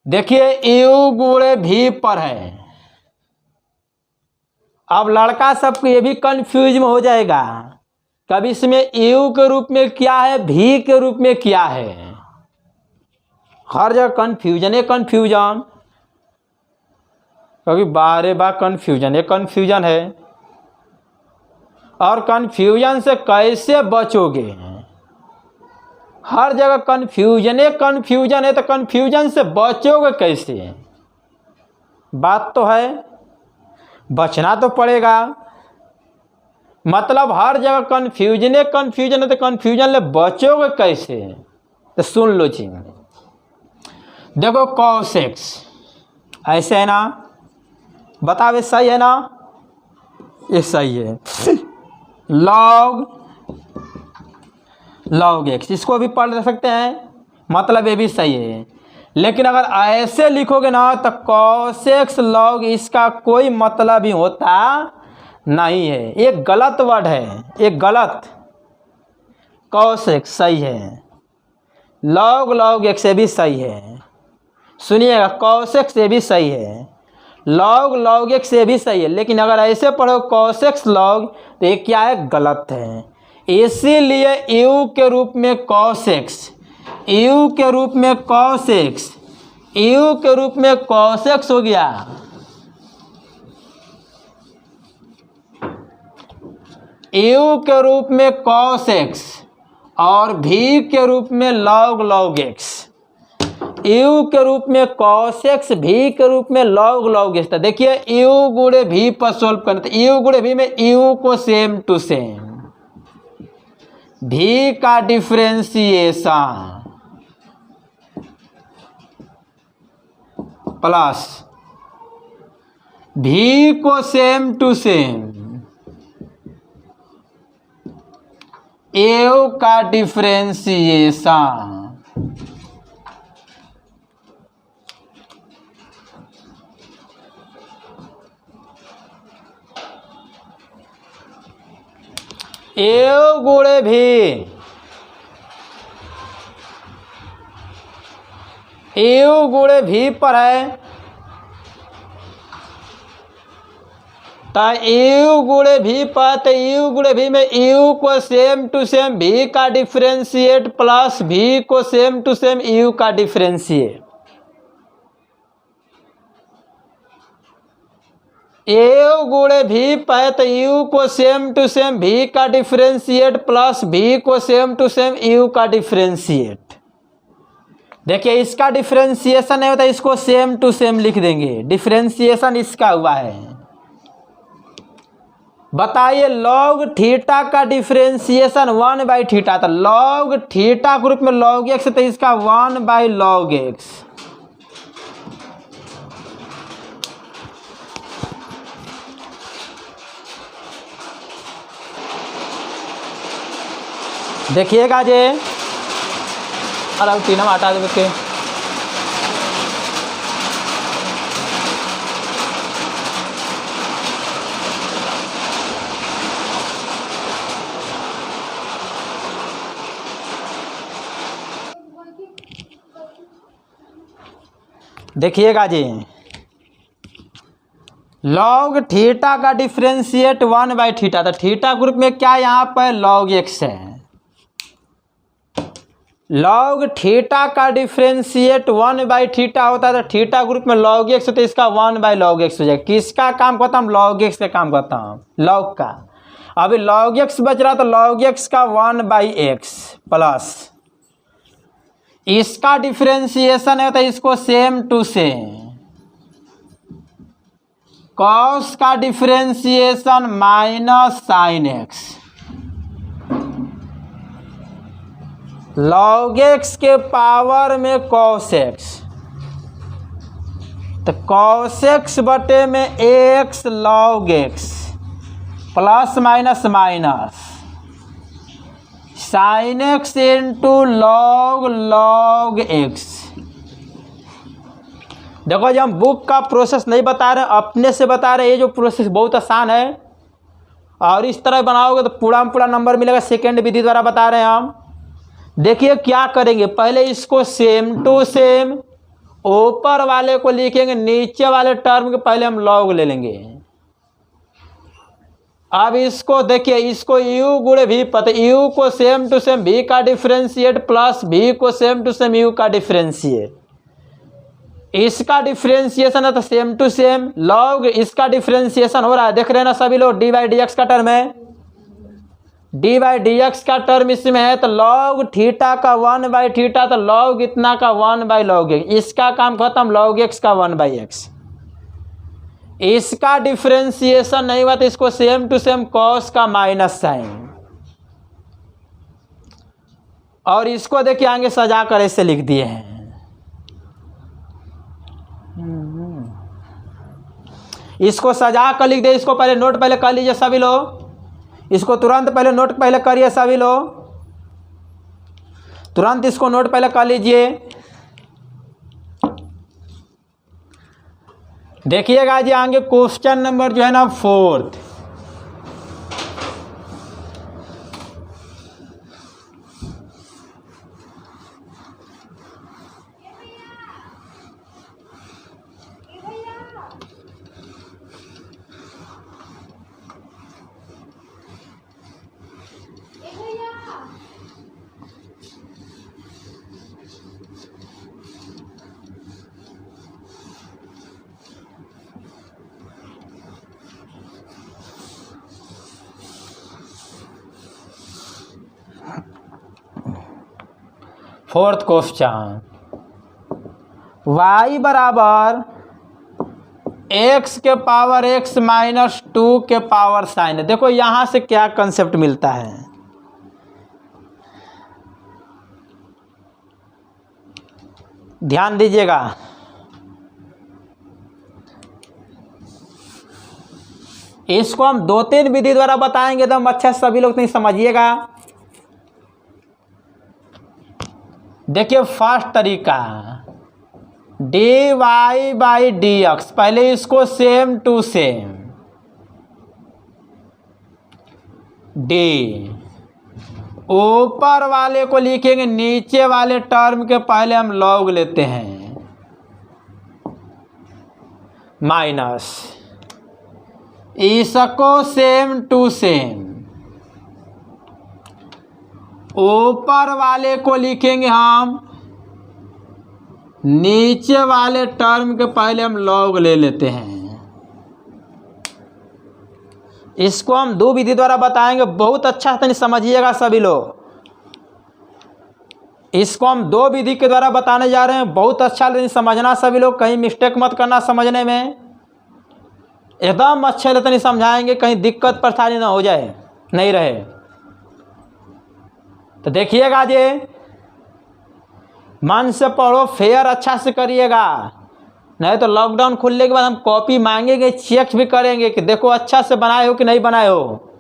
देखिए यू गुणे भी पर है। अब लड़का सबको ये भी कंफ्यूज में हो जाएगा, कभी इसमें यू के रूप में क्या है, भी के रूप में क्या है, हर जगह कंफ्यूजन है कंफ्यूजन, क्योंकि बारे बार कंफ्यूजन है कंफ्यूजन है। और कंफ्यूजन से कैसे बचोगे, हर जगह कंफ्यूजन है तो कंफ्यूजन से बचोगे कैसे, बात तो है, बचना तो पड़ेगा। मतलब हर जगह कंफ्यूजन है तो कंफ्यूजन ले बचोगे कैसे, तो सुन लो जी। देखो कॉस एक्स ऐसे है ना, बताओ ये सही है ना, ये सही है। लॉग एक्स, इसको भी पढ़ सकते हैं, मतलब ये भी सही है। लेकिन अगर ऐसे लिखोगे ना तो कॉस एक्स लॉग, इसका कोई मतलब ही होता नहीं है, एक गलत वर्ड है, एक गलत। कॉस एक्स सही है, लॉग लॉग एक्स ये भी सही है। सुनिएगा, कॉस एक्स ये भी सही है, लॉग लॉग एक्स ये भी सही है। लेकिन अगर ऐसे पढ़ो कॉस एक्स लॉग तो ये क्या है, गलत है। इसीलिए यू के रूप में कॉस एक्स, यू के रूप में कॉस एक्स, यू के रूप में कॉस एक्स हो गया। यू के रूप में कॉस एक्स और भी के रूप में लॉग लॉग एक्स, यू के रूप में कॉस एक्स, भी के रूप में लॉग लॉग एक्स। देखिए यू गुणे भी पर सोल्व करना, तो यू गुणे भी में यू को सेम टू सेम, भी का डिफरेंशिएशन प्लस भी को सेम टू सेम, यू का डिफरेंशिएशन। यू गुणे भी, यू गुणे भी पर है तो यू गुणे भी पर, तो यू गुणे भी में यू को सेम टू सेम भी का डिफरेंशिएट प्लस भी को सेम टू सेम यू का डिफरेंशिएट। यू गुणे भी पर तो यू को सेम टू सेम भी का डिफरेंशिएट प्लस भी को सेम टू सेम यू का डिफरेंशिएट। देखिए इसका डिफरेंशिएशन है तो इसको सेम टू सेम लिख देंगे, डिफरेंशिएशन इसका हुआ है। बताइए लॉग थीटा का डिफरेंशिएशन 1/थीटा, तो लॉग थीटा के रूप में लॉग एक्स, तो इसका 1/log एक्स। देखिएगा जे, अरे तीन हम हटा देते, देखिएगा जी, लॉग थीटा का डिफ्रेंशिएट 1/थीटा, तो थीटा ग्रुप में क्या यहाँ पर लॉग एक्स है। लॉग थीटा का डिफ्रेंशिएट 1/थीटा होता है, तो थीटा ग्रुप में लॉग एक्स, तो इसका 1/log x हो जाएगा। किसका काम खत्म, लॉग एक्स का काम खत्म, लॉग का। अभी लॉग एक्स बच रहा, तो लॉग एक्स का 1/x प्लस इसका डिफ्रेंशिएशन है, तो इसको सेम टू सेम कॉस का differentiation minus sine x, log x के पावर में कॉस एक्स, तो कॉस एक्स बटे में x log x plus minus minus sine x into log x. देखो जी, हम बुक का प्रोसेस नहीं बता रहे, अपने से बता रहे। ये जो प्रोसेस बहुत आसान है, और इस तरह बनाओगे तो पूरा नंबर मिलेगा। सेकेंड विधि द्वारा बता रहे हैं हम। देखिए क्या करेंगे, पहले इसको सेम टू सेम ऊपर वाले को लिखेंगे, नीचे वाले टर्म के पहले हम लॉग ले लेंगे। अब इसको देखिए, इसको u गुणे v, पता u को सेम टू सेम v का डिफ्रेंशिएट प्लस v को सेम टू सेम u का डिफ्रेंशिएट, इसका डिफ्रेंशिएशन है तो सेम टू सेम लॉग इसका डिफ्रेंशिएशन हो रहा है। देख रहे हैं ना सभी लोग, dy/dx का टर्म है, dy/dx का टर्म इसमें है, तो लॉग थीटा का 1/थीटा, तो लॉग इतना का 1/log x, इसका काम खत्म, लॉग x का 1/x। इसका डिफ्रेंशिएशन नहीं हुआ तो इसको सेम टू सेम कॉस का माइनस साइन, और इसको देखिए आगे सजा कर ऐसे लिख दिए हैं। इसको सजा कर लिख दे, इसको पहले नोट पहले कर लीजिए सभी लोग, इसको तुरंत पहले नोट पहले करिए सभी लोग, तुरंत इसको नोट पहले कर लीजिए। देखिएगा जी आगे क्वेश्चन नंबर जो है ना 4th, क्वेश्चन, y बराबर x के पावर x माइनस 2 के पावर साइन। देखो यहां से क्या कंसेप्ट मिलता है, ध्यान दीजिएगा। इसको हम 2-3 विधि द्वारा बताएंगे, तो हम अच्छा सभी लोग नहीं समझिएगा। देखिए फर्स्ट तरीका, dy/dx, पहले इसको सेम टू सेम d, ऊपर वाले को लिखेंगे, नीचे वाले टर्म के पहले हम लॉग लेते हैं, माइनस इसको सेम टू सेम ऊपर वाले को लिखेंगे हम, नीचे वाले टर्म के पहले हम लॉग ले लेते हैं। इसको हम 2 विधि द्वारा बताएंगे, बहुत अच्छा से समझिएगा सभी लोग। इसको हम 2 विधि के द्वारा बताने जा रहे हैं, बहुत अच्छा लेकिन समझना सभी लोग, कहीं मिस्टेक मत करना समझने में, एकदम अच्छे से नहीं समझाएंगे, कहीं दिक्कत परेशानी ना हो जाए, नहीं रहे। तो देखिएगा जी, मन से पढ़ो, फेयर अच्छा से करिएगा, नहीं तो लॉकडाउन खुलने के बाद हम कॉपी मांगेंगे, चेक भी करेंगे कि देखो अच्छा से बनाए हो कि नहीं बनाए हो।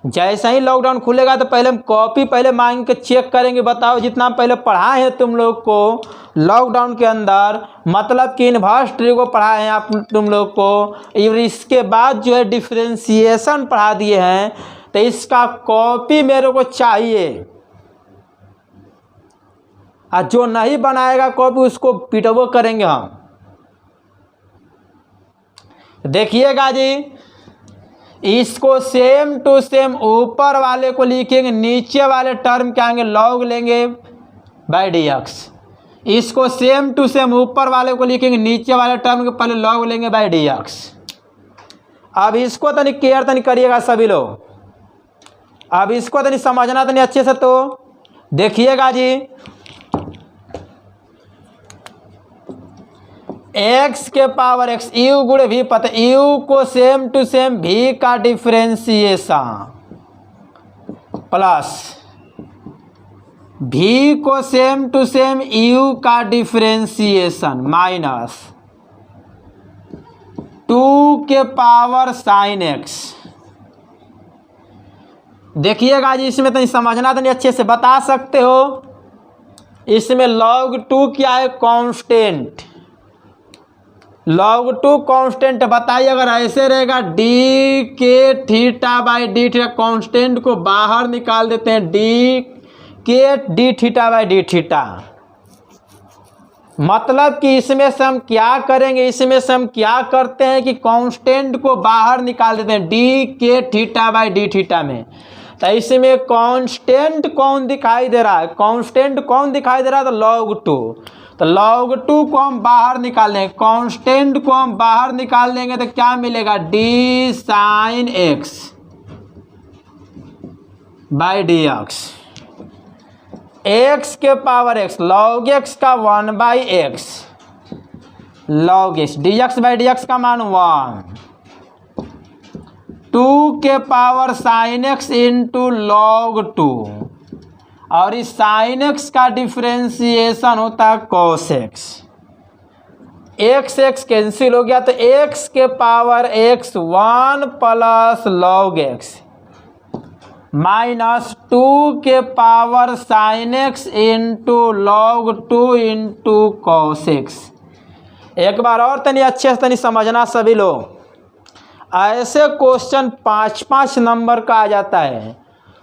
जैसे ही लॉकडाउन खुलेगा तो पहले हम कॉपी पहले मांग के चेक करेंगे, बताओ जितना पहले पढ़ाए हैं तुम लोग को लॉकडाउन के अंदर, मतलब कि इन्वर्सिटी को पढ़ाए हैं आप तुम लोग को, और इसके बाद जो है डिफ्रेंशिएशन पढ़ा दिए हैं, तो इसका कॉपी मेरे को चाहिए। और जो नहीं बनाएगा कॉपी उसको पिटवो करेंगे हम। देखिएगा जी, इसको सेम टू सेम ऊपर वाले को लिखेंगे, नीचे वाले टर्म क्या आएंगे लॉग लेंगे बाय dx। इसको सेम टू सेम ऊपर वाले को लिखेंगे, नीचे वाले टर्म के पहले लॉग लेंगे बाय dx। अब इसको तनी केयर तनी करिएगा सभी लोग, अब इसको तनी समझना तनी अच्छे से। तो देखिएगा जी, x के पावर x u गुणे v पता u को सेम टू सेम v का डिफ्रेंसिएशन प्लस v को सेम टू सेम u का डिफ्रेंसिएशन माइनस 2 के पावर साइन x। देखिएगा जी, इसमें तो समझना तो नहीं अच्छे से बता सकते हो। इसमें log 2 क्या है कांस्टेंट, log 2 कांस्टेंट बताइए। अगर ऐसे रहेगा d के theta by D theta, constant को बाहर निकाल देते हैं d के D theta by D theta. मतलब कि इसमें से हम क्या करेंगे, इसमें से हम क्या करते हैं कि कांस्टेंट को बाहर निकाल देते हैं d के थीटा बाई डी थीटा में। तो इसमें कांस्टेंट कौन दिखाई दे रहा है, कांस्टेंट कौन दिखाई दे रहा है, तो log 2। तो log 2 को हम बाहर निकाल लेंगे, कांस्टेंट को हम बाहर निकाल लेंगे तो क्या मिलेगा d sine x by dx। x के पावर x log x का 1 by x log x dx by dx का मान 1। 2 के power sine x into log 2, और इस साइन x का डिफ्रेंसिएशन होता है cos x। x कैंसिल हो गया तो x के power x 1 plus log x minus 2 के power sine x into log 2 into cos x। एक बार और तनी अच्छे से तनी समझना सभी लोग, ऐसे क्वेश्चन 5-5 नंबर का आ जाता है,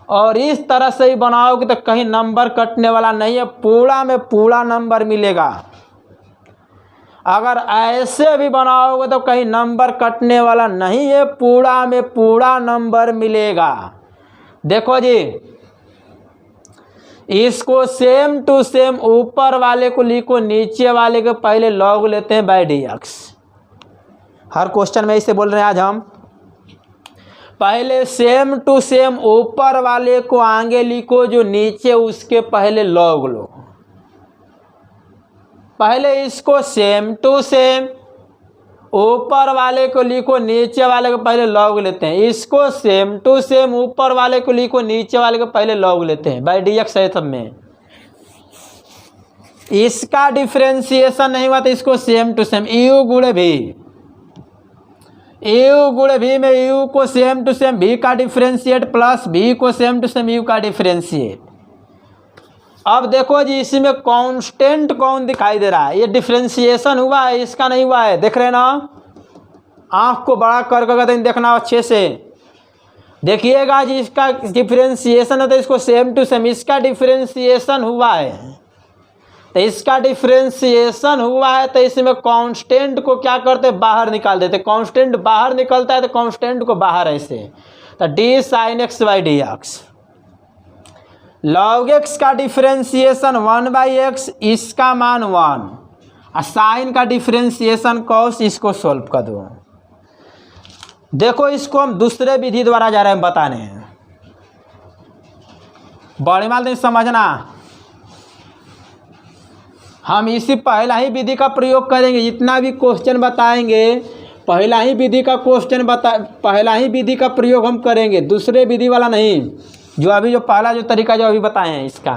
और इस तरह से ही बनाओगे तो कहीं नंबर कटने वाला नहीं है, पूरा में पूरा नंबर मिलेगा। अगर ऐसे भी बनाओगे तो कहीं नंबर कटने वाला नहीं है, पूरा में पूरा नंबर मिलेगा। देखो जी, इसको सेम टू सेम ऊपर वाले को लिखो, नीचे वाले के पहले लॉग लेते हैं बाय dx। हर क्वेश्चन में इसे बोल रहे हैं आज हम, पहले सेम टू सेम ऊपर वाले को आगे लिखो, जो नीचे उसके पहले लॉग लो। पहले इसको सेम टू सेम ऊपर वाले को लिखो, नीचे वाले को पहले लॉग लेते हैं। इसको सेम टू सेम ऊपर वाले को लिखो, नीचे वाले को पहले लॉग लेते हैं बाय dx है। सब में इसका डिफ्रेंसिएशन नहीं हुआ तो इसको सेम टू सेम u गुणे v, u गुणे v में u को सेम टू सेम v का डिफ्रेंशिएट प्लस v को सेम टू सेम u का डिफ्रेंशिएट। अब देखो जी, इसमें कांस्टेंट कौन दिखाई दे रहा है, ये डिफ्रेंशिएशन हुआ है, इसका नहीं हुआ है। देख रहे हैं ना, आँख को बड़ा करके देखना अच्छे से। देखिएगा जी, इसका डिफ्रेंशिएशन है तो इसको सेम टू सेम, इसका डिफ्रेंशिएशन हुआ है तो इसका डिफ्रेंशिएशन हुआ है तो इसमें कांस्टेंट को क्या करते हैं, बाहर निकाल देते। कांस्टेंट बाहर निकलता है तो कांस्टेंट को बाहर ऐसे, तो d sine x by dx। log x का डिफ्रेंशिएशन 1 बाई x, इसका मान 1, और साइन का डिफ्रेंशिएशन cos, इसको सॉल्व कर दो। देखो, इसको हम दूसरे विधि द्वारा जा रहे हैं बताने, बड़ी माल नहीं समझना। हम इसी पहला ही विधि का प्रयोग करेंगे, जितना भी क्वेश्चन बताएंगे पहला ही विधि का पहला ही विधि का प्रयोग हम करेंगे, दूसरे विधि वाला नहीं। जो अभी जो पहला जो तरीका जो अभी बताए हैं इसका।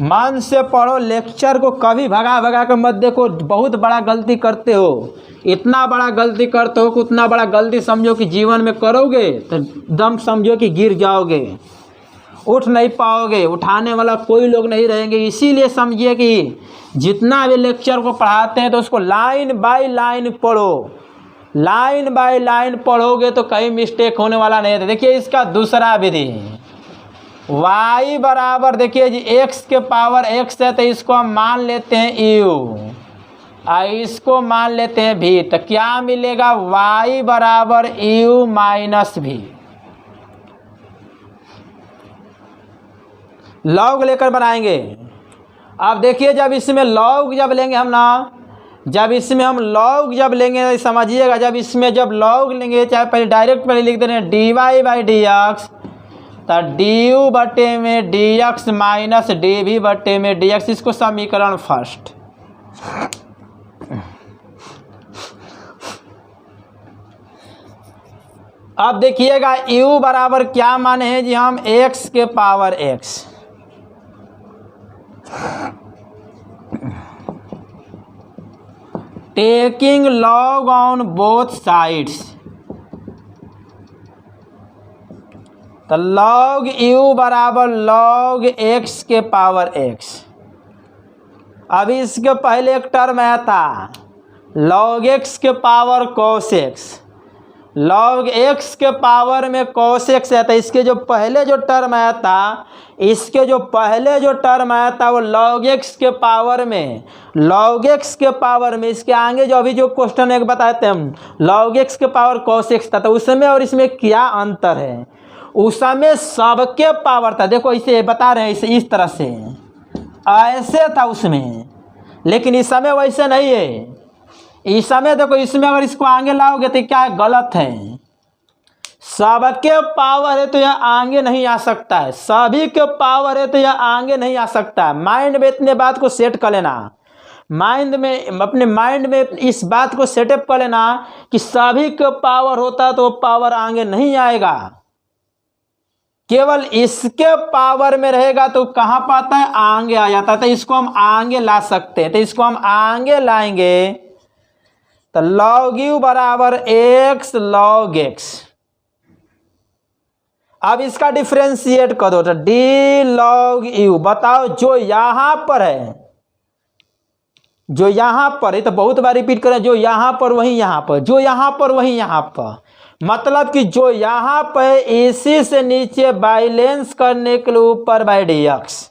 मन से पढ़ो लेक्चर को, कभी भगा भगा कर मत देखो। बहुत बड़ा गलती करते हो, इतना बड़ा गलती करते हो कि उतना बड़ा गलती समझो कि जीवन में करोगे तो दम समझो कि गिर जाओगे, उठ नहीं पाओगे, उठाने वाला कोई लोग नहीं रहेंगे। इसीलिए समझिए कि जितना भी लेक्चर को पढ़ाते हैं तो उसको लाइन बाय लाइन पढ़ो, लाइन बाय लाइन पढ़ोगे तो कहीं मिस्टेक होने वाला नहीं है। देखिए इसका दूसरा विधि, y बराबर देखिए जी x के पावर x है, तो इसको हम मान लेते हैं u, इसको मान लेते हैं v, तो क्या मिलेगा y बराबर u माइनस v। लॉग लेकर बनाएंगे। अब देखिए जब इसमें लॉग जब लेंगे हम ना, जब इसमें हम लॉग जब लेंगे समझिएगा, जब इसमें जब लॉग लेंगे, चाहे पहले डायरेक्ट पहले लिख दे रहे हैं dy बाई डी एक्स, तो du बटे में dx माइनस dv बटे में dx, इसको समीकरण फर्स्ट। अब देखिएगा u बराबर क्या माने हैं जी हम x के power x, taking log on both sides, तो लॉग u बराबर लॉग x के पावर x। अभी इसके पहले एक टर्म आया था लॉग x के power cos x, log x के पावर में cos x है, तो इसके जो पहले जो टर्म आया था, इसके जो पहले जो टर्म आया था वो लॉग x के पावर में, लॉग x के पावर में, इसके आगे जो अभी जो क्वेश्चन एक बताए थे हम लॉग x के पावर cos x था, तो उस समय और इसमें क्या अंतर है। उस समय सबके पावर था, देखो इसे बता रहे हैं इसे इस तरह से, ऐसे था उसमें, लेकिन इस समय वैसे नहीं है। इस समय देखो इसमें अगर इसको आगे लाओगे तो क्या गलत है, सबके पावर है तो यह आगे नहीं आ सकता है, सभी के पावर है तो यह आगे नहीं आ सकता है। माइंड में इतने बात को सेट कर लेना, माइंड में अपने माइंड में इस बात को सेटअप कर लेना कि सभी के पावर होता तो पावर आगे नहीं आएगा, केवल इसके पावर में रहेगा तो कहाँ पाता है आगे आ जाता है। तो इसको हम आगे ला सकते हैं, तो इसको हम आगे लाएंगे तो लॉग u बराबर x लॉग x। अब इसका डिफ्रेंशिएट कर दो तो d लॉग u। बताओ जो यहां पर है, जो यहां पर है, तो बहुत बार रिपीट करें, जो यहां पर वही यहां पर, जो यहां पर वही यहां पर, मतलब कि जो यहां पर इसी से नीचे बैलेंस करने के लिए ऊपर बाई dx,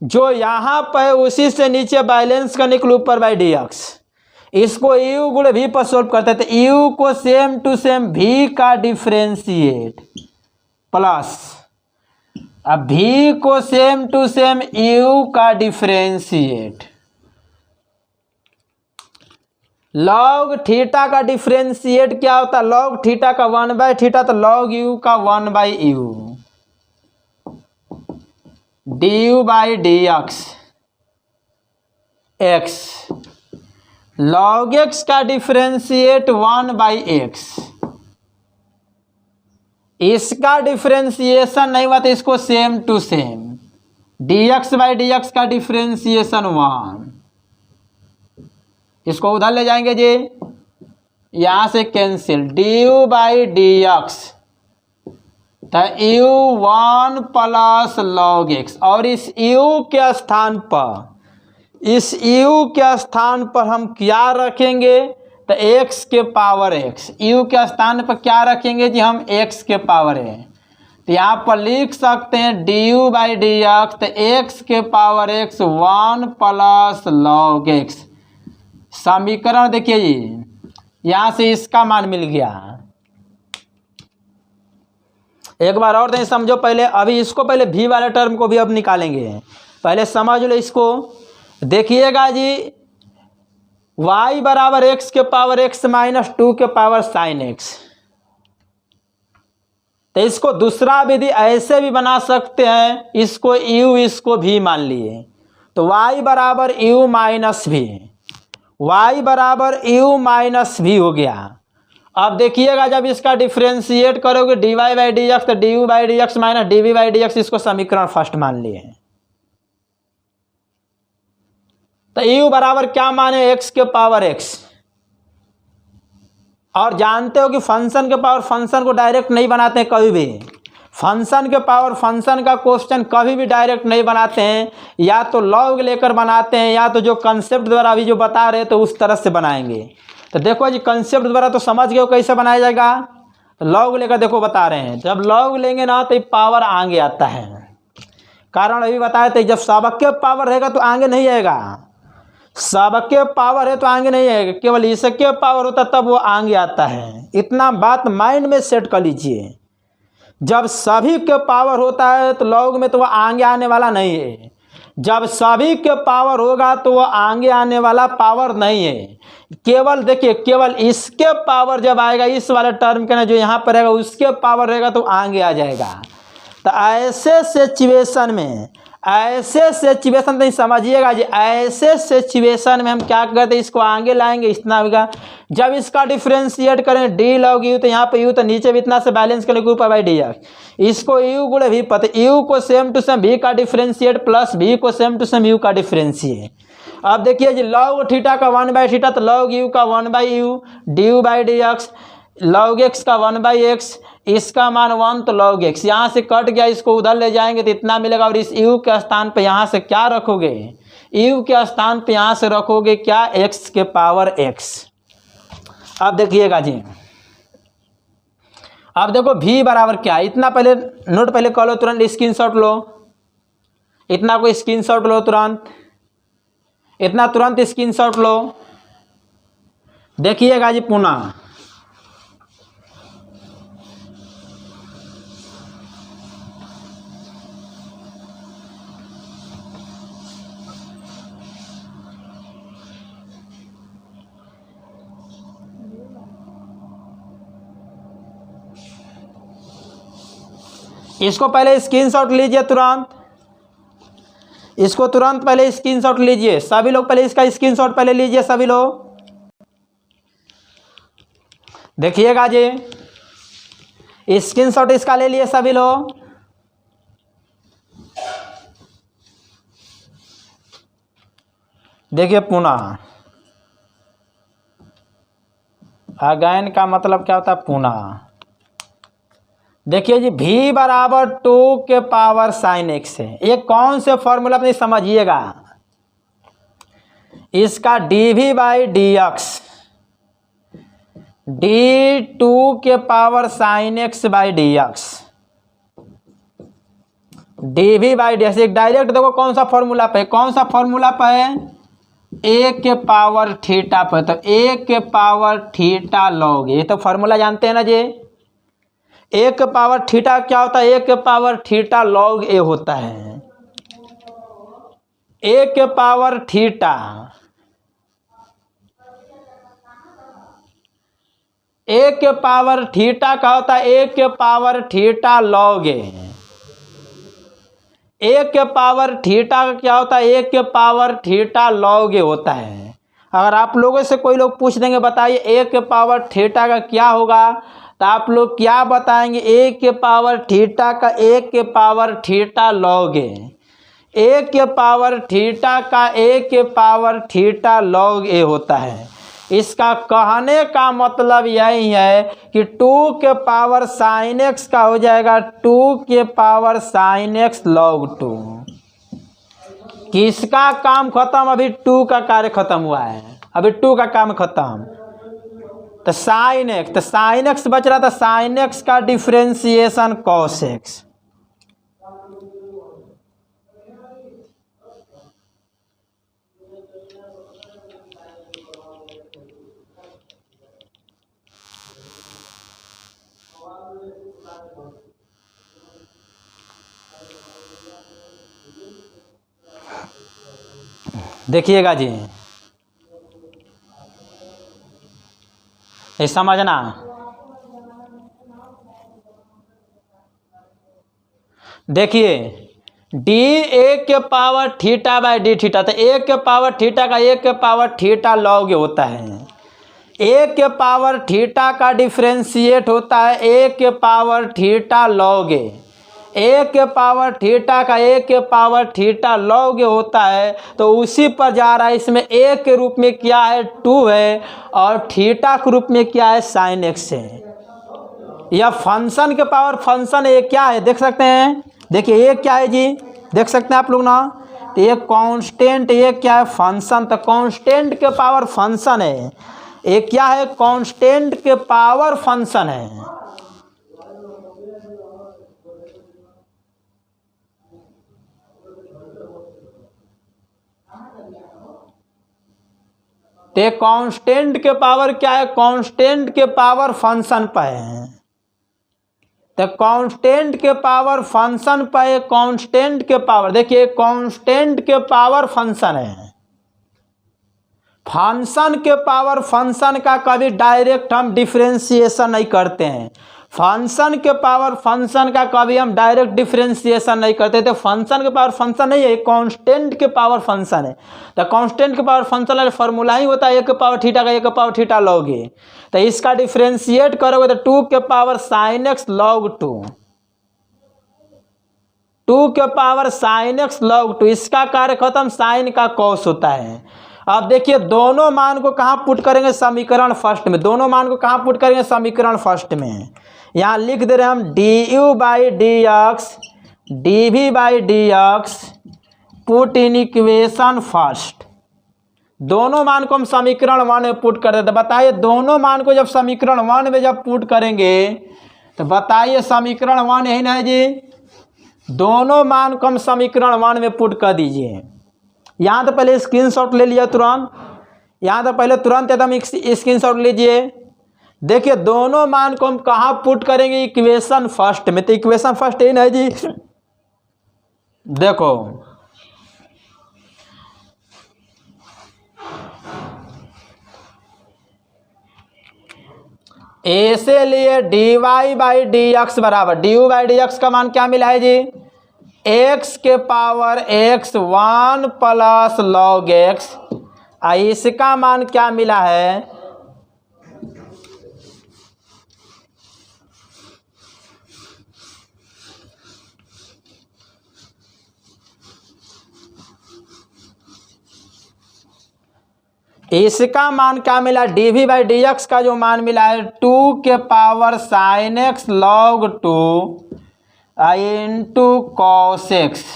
जो यहां पर उसी से नीचे बैलेंस करने के लिए ऊपर बाई dx। इसको u गुणे v पर सोल्व करते हैं, तो u को सेम टू सेम v का डिफ्रेंशिएट प्लस, अब v को सेम टू सेम u का डिफ्रेंशिएट, लॉग थीटा का डिफ्रेंशिएट क्या होता है, लॉग थीटा का 1/θ, तो लॉग u का 1/u, du by dx x, log x का डिफ्रेंशिएट 1/x, इसका डिफ्रेंशिएशन नहीं हुआ तो इसको same to same dx by dx का डिफ्रेंशिएशन 1, इसको उधर ले जाएंगे जी, यहां से कैंसिल, du बाई dx, तो u1 प्लस लॉग x, और इस u के स्थान पर, इस u के स्थान पर हम क्या रखेंगे, तो x के पावर x, u के स्थान पर क्या रखेंगे जी हम x के पावर है, तो यहाँ पर लिख सकते हैं du बाई dx, तो x के power x 1 plus log x। समीकरण देखिए जी, यहाँ से इसका मान मिल गया। एक बार और नहीं समझो पहले, अभी इसको पहले v वाले टर्म को भी अब निकालेंगे, पहले समझ लो इसको। देखिएगा जी y बराबर x के पावर x माइनस 2 के पावर साइन x, तो इसको दूसरा विधि ऐसे भी बना सकते हैं, इसको u इसको v मान लिए, तो y बराबर u माइनस v, y बराबर u माइनस v हो गया। अब देखिएगा जब इसका डिफ्रेंशिएट करोगे dy बाई dx, तो du by dx minus dv by dx, इसको समीकरण फर्स्ट मान लिए हैं। तो u बराबर क्या माने x के पावर x, और जानते हो कि फंक्शन के पावर फंक्शन को डायरेक्ट नहीं बनाते हैं कभी भी, फंक्शन के पावर फंक्शन का क्वेश्चन कभी भी डायरेक्ट नहीं बनाते हैं, या तो लॉग लेकर बनाते हैं, या तो जो कंसेप्ट द्वारा अभी जो बता रहे तो उस तरह से बनाएंगे। तो देखो जी कंसेप्ट द्वारा तो समझ गए हो कैसे बनाया जाएगा। तो लॉग लेकर देखो बता रहे हैं, जब लॉग लेंगे ना तो पावर आगे आता है। कारण अभी बताया था, जब सबके पावर रहेगा तो आगे नहीं आएगा। सबके पावर है तो आगे नहीं आएगा, केवल इसके पावर होता तब वो आगे आता है। इतना बात माइंड में सेट कर लीजिए। जब सभी के पावर होता है तो लॉग में तो वो आगे आने वाला नहीं है। जब सभी के पावर होगा तो वो आगे आने वाला पावर नहीं है। केवल देखिए, केवल इसके पावर जब आएगा, इस वाले टर्म के ना जो यहाँ पर रहेगा उसके पावर रहेगा तो आगे आ जाएगा। तो ऐसे सिचुएशन में, ऐसे सिचुएशन तो समझिएगा जी, ऐसे सिचुएशन में हम क्या करते हैं, इसको आगे लाएंगे, इतना होगा। जब इसका डिफ्रेंशिएट करें डी लॉग यू, तो यहाँ पे यू तो नीचे भी इतना से बैलेंस करेंगे ऊपर बाई डी एक्स। इसको यू गुणे भी पता, यू को सेम टू सेम भी का डिफ्रेंशिएट प्लस भी को सेम टू सेम यू का डिफ्रेंशिएट। अब देखिए जी लॉग थीटा का 1/θ, तो लॉग यू का 1/u D u by d x, log x का 1/x, इसका मान 1 तो लॉग एक्स। यहाँ से कट गया, इसको उधर ले जाएंगे तो इतना मिलेगा। और इस u के स्थान पे यहाँ से क्या रखोगे, u के स्थान पे यहाँ से रखोगे क्या, x के पावर x। अब देखिएगा जी, अब देखो v बराबर क्या, इतना पहले नोट पहले कर लो, तुरंत स्क्रीनशॉट लो, इतना कोई स्क्रीनशॉट लो तुरंत, इतना तुरंत स्क्रीनशॉट लो। देखिएगा जी पुनः, इसको पहले स्क्रीनशॉट लीजिए तुरंत, इसको तुरंत पहले स्क्रीनशॉट लीजिए सभी लोग, पहले इसका स्क्रीनशॉट पहले लीजिए सभी लोग। देखिएगा जी स्क्रीनशॉट इसका ले लिए सभी लोग। देखिए पुनः, अगेन का मतलब क्या होता है, पुनः। देखिए जी v बराबर 2 के पावर साइन एक्स है। ये कौन से फॉर्मूला अपनी समझिएगा, इसका dv by d x, d2 के power sine x by d x, dv by d x. एक डायरेक्ट देखो कौन सा फॉर्मूला पे, कौन सा फॉर्मूला पे है, a के पावर थीटा पे। तो a के पावर थीटा लॉग, ये तो फॉर्मूला जानते हैं ना जी। a के पावर थीटा क्या होता है, a के पावर थीटा लॉग a होता है। a के पावर थीटा, a के पावर थीटा का होता है a के power theta log a। a के पावर थीटा का क्या होता है, a के पावर थीटा लॉग a होता है। अगर आप लोगों से कोई लोग पूछ देंगे बताइए a के पावर थीटा का क्या होगा, तो आप लोग क्या बताएंगे, a के पावर थीटा का a के power theta log a, a के पावर थीटा का a के पावर थीटा लॉग a होता है। इसका कहने का मतलब यही है कि 2 के पावर साइन एक्स का हो जाएगा 2 के पावर साइन एक्स लॉग 2। किसका काम खत्म, अभी 2 का कार्य खत्म हुआ है, अभी 2 का काम खत्म। तो साइन एक्स, तो साइन एक्स बच रहा था, साइन एक्स का डिफ्रेंसिएशन कॉस एक्स। देखिएगा जी, ये समझना। देखिए डी ए के power theta by D theta, तो ए के पावर थीटा का ए के पावर थीटा लॉग होता है। ए के पावर थीटा का डिफ्रेंशिएट होता है ए के पावर थीटा लॉग ए। ए के पावर थीटा का ए के पावर थीटा लॉग होता है, तो उसी पर जा रहा है। इसमें ए के रूप में क्या है, 2 है, और थीटा के रूप में क्या है, साइन एक्स है। यह फंक्शन के पावर फंक्शन ये क्या है देख सकते हैं। देखिए ये क्या है जी, देख सकते हैं आप लोग ना, तो ये कांस्टेंट, ये क्या है, फंक्शन। तो कांस्टेंट के पावर फंक्शन है, एक क्या है, कांस्टेंट के पावर फंक्शन है। तो कांस्टेंट के पावर क्या है, कांस्टेंट के पावर फंक्शन पे है। तो कांस्टेंट के पावर फंक्शन पे, कांस्टेंट के पावर, देखिए कांस्टेंट के पावर फंक्शन है। फंक्शन के पावर फंक्शन का कभी डायरेक्ट हम डिफरेंशिएशन नहीं करते हैं। फंक्शन के पावर फंक्शन का कभी हम डायरेक्ट डिफरेंशिएशन नहीं करते। तो फंक्शन के पावर फंक्शन नहीं है, कांस्टेंट के पावर फंक्शन है। तो कांस्टेंट के पावर फंक्शन का फॉर्मूला ही होता है एक पावर थीटा का, एक पावर थीटा लोगे तो इसका डिफरेंशिएट करोगे तो 2 के पावर साइन एक्स लॉग 2 के पावर साइन एक्स लॉग 2। इसका कार्य खत्म, साइन का कॉस होता है। अब देखिए दोनों मान को कहाँ पुट करेंगे, समीकरण फर्स्ट में। दोनों मान को कहाँ पुट करेंगे, समीकरण फर्स्ट में। यहाँ लिख दे रहे हैं हम d u by d x d v by d x put in equation first. दोनों मान को हम समीकरण 1 में पुट कर देते। बताइए दोनों मान को जब समीकरण 1 में जब पुट करेंगे तो बताइए समीकरण 1 यही ना है जी। दोनों मान को हम समीकरण 1 में पुट कर दीजिए। यहाँ तो पहले स्क्रीनशॉट ले लिया तुरंत, यहाँ तो पहले तुरंत एकदम स्क्रीनशॉट लीजिए। देखिए दोनों मान को हम कहाँ पुट करेंगे, इक्वेशन फर्स्ट में। तो इक्वेशन फर्स्ट यही ना है जी। देखो ए से लिए d y by d x बराबर d u by d x का मान क्या मिला है जी, एक्स के power x 1 plus log x. इसका मान क्या मिला है, इसका मान क्या मिला, d v by d x का जो मान मिला है 2 के power sine x log 2 into cos x.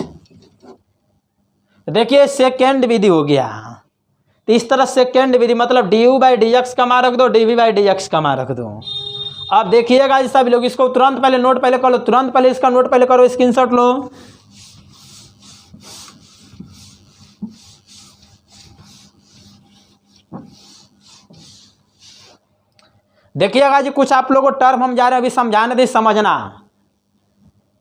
देखिए सेकेंड विधि हो गया। तो इस तरह सेकेंड विधि मतलब D u by d x का मान रख दो, d v by d x का मान रख दो। अब देखिएगा जी सभी लोग, इसको तुरंत पहले नोट पहले कर लो, तुरंत पहले इसका नोट पहले करो, स्क्रीनशॉट लो। देखिएगा जी कुछ आप लोगों को टर्म हम जा रहे हैं अभी समझाने दे, समझना।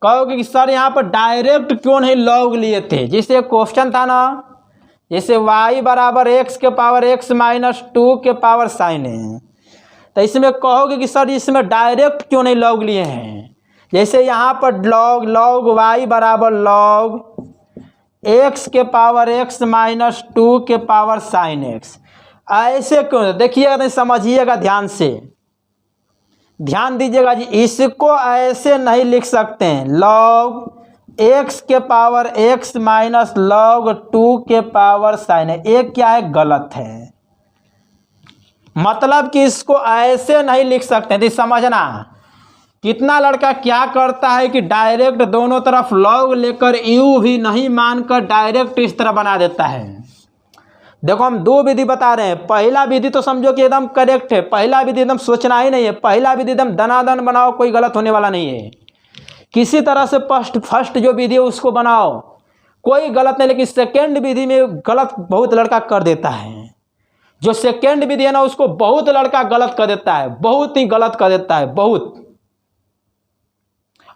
कहोगे कि सर यहाँ पर डायरेक्ट क्यों नहीं लॉग लिए थे, जैसे क्वेश्चन था ना, जैसे y बराबर एक्स के पावर एक्स माइनस 2 के पावर साइन है। तो इसमें कहोगे कि सर इसमें डायरेक्ट क्यों नहीं लॉग लिए हैं। जैसे यहाँ पर लॉग y बराबर लॉग एक्स के पावर एक्स माइनस 2 के पावर साइन एक्स, ऐसे क्यों। देखिएगा नहीं, समझिएगा ध्यान से, ध्यान दीजिएगा जी। इसको ऐसे नहीं लिख सकते हैं, लॉग एक्स के पावर एक्स माइनस लॉग 2 के पावर साइन है। एक क्या है, गलत है। मतलब कि इसको ऐसे नहीं लिख सकते। तो समझना कितना लड़का क्या करता है कि डायरेक्ट दोनों तरफ लॉग लेकर यू भी नहीं मानकर डायरेक्ट इस तरह बना देता है। देखो हम 2 विधि बता रहे हैं। पहला विधि तो समझो कि एकदम करेक्ट है, पहला विधि एकदम सोचना ही नहीं है, पहला विधि एकदम दनादन बनाओ, कोई गलत होने वाला नहीं है। किसी तरह से फर्स्ट जो विधि है उसको बनाओ, कोई गलत नहीं। लेकिन सेकेंड विधि में गलत बहुत लड़का कर देता है। जो सेकेंड विधि है ना उसको बहुत लड़का गलत कर देता है, बहुत ही गलत कर देता है, बहुत।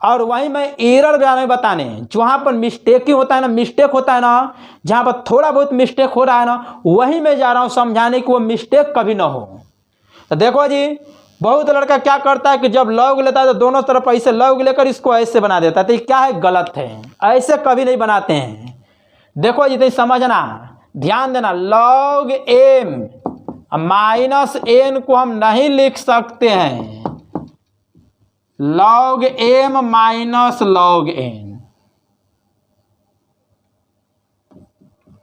और वहीं मैं एरर में बताने, जहाँ पर मिस्टेक ही होता है ना, मिस्टेक होता है ना, जहाँ पर थोड़ा बहुत मिस्टेक हो रहा है ना, वहीं मैं जा रहा हूँ समझाने कि वो मिस्टेक कभी ना हो। तो देखो जी बहुत लड़का क्या करता है कि जब लॉग लेता है तो दोनों तरफ ऐसे लॉग लेकर इसको ऐसे बना देता है। तो ये क्या है, गलत है, ऐसे कभी नहीं बनाते हैं। देखो जी तो समझना, ध्यान देना, लॉग एम माइनस एन को हम नहीं लिख सकते हैं log m minus log n.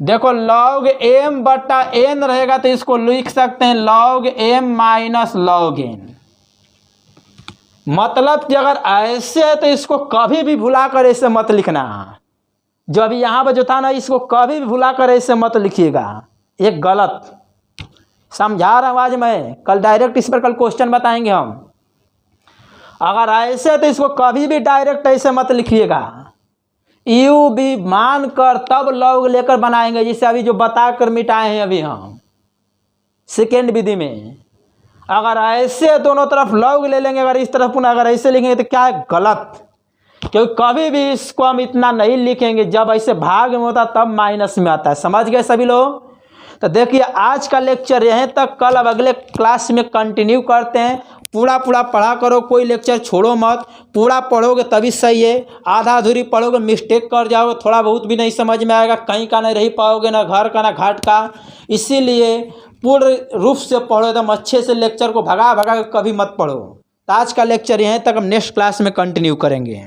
देखो लॉग एम बटा एन रहेगा तो इसको लिख सकते हैं log m minus log n. मतलब कि अगर ऐसे है तो इसको कभी भी भुला कर ऐसे मत लिखना। जो अभी यहाँ पर जो था ना, इसको कभी भी भुला कर ऐसे मत लिखिएगा, ये गलत। समझा रहा हूँ आज मैं, कल डायरेक्ट इस पर कल क्वेश्चन बताएंगे हम। अगर ऐसे तो इसको कभी भी डायरेक्ट ऐसे मत लिखिएगा, यू भी मान कर तब लॉग लेकर बनाएंगे, जिसे अभी जो बता कर मिटाए हैं अभी हम सेकेंड विधि में। अगर ऐसे दोनों तरफ लॉग ले लेंगे, अगर इस तरफ पुनः अगर ऐसे लिखेंगे तो क्या है, गलत। क्योंकि कभी भी इसको हम इतना नहीं लिखेंगे, जब ऐसे भाग में होता तब माइनस में आता है। समझ गए सभी लोग? तो देखिए आज का लेक्चर यहीं तक, कल अब अगले क्लास में कंटिन्यू करते हैं। पूरा पढ़ा करो, कोई लेक्चर छोड़ो मत, पूरा पढ़ोगे तभी सही है। आधा अधूरी पढ़ोगे मिस्टेक कर जाओगे, थोड़ा बहुत भी नहीं समझ में आएगा, कहीं का नहीं रह पाओगे, ना घर का ना घाट का। इसीलिए पूर्ण रूप से पढ़ो, एकदम अच्छे से लेक्चर को भगा के कभी मत पढ़ो। तो आज का लेक्चर यहीं तक, हम नेक्स्ट क्लास में कंटिन्यू करेंगे।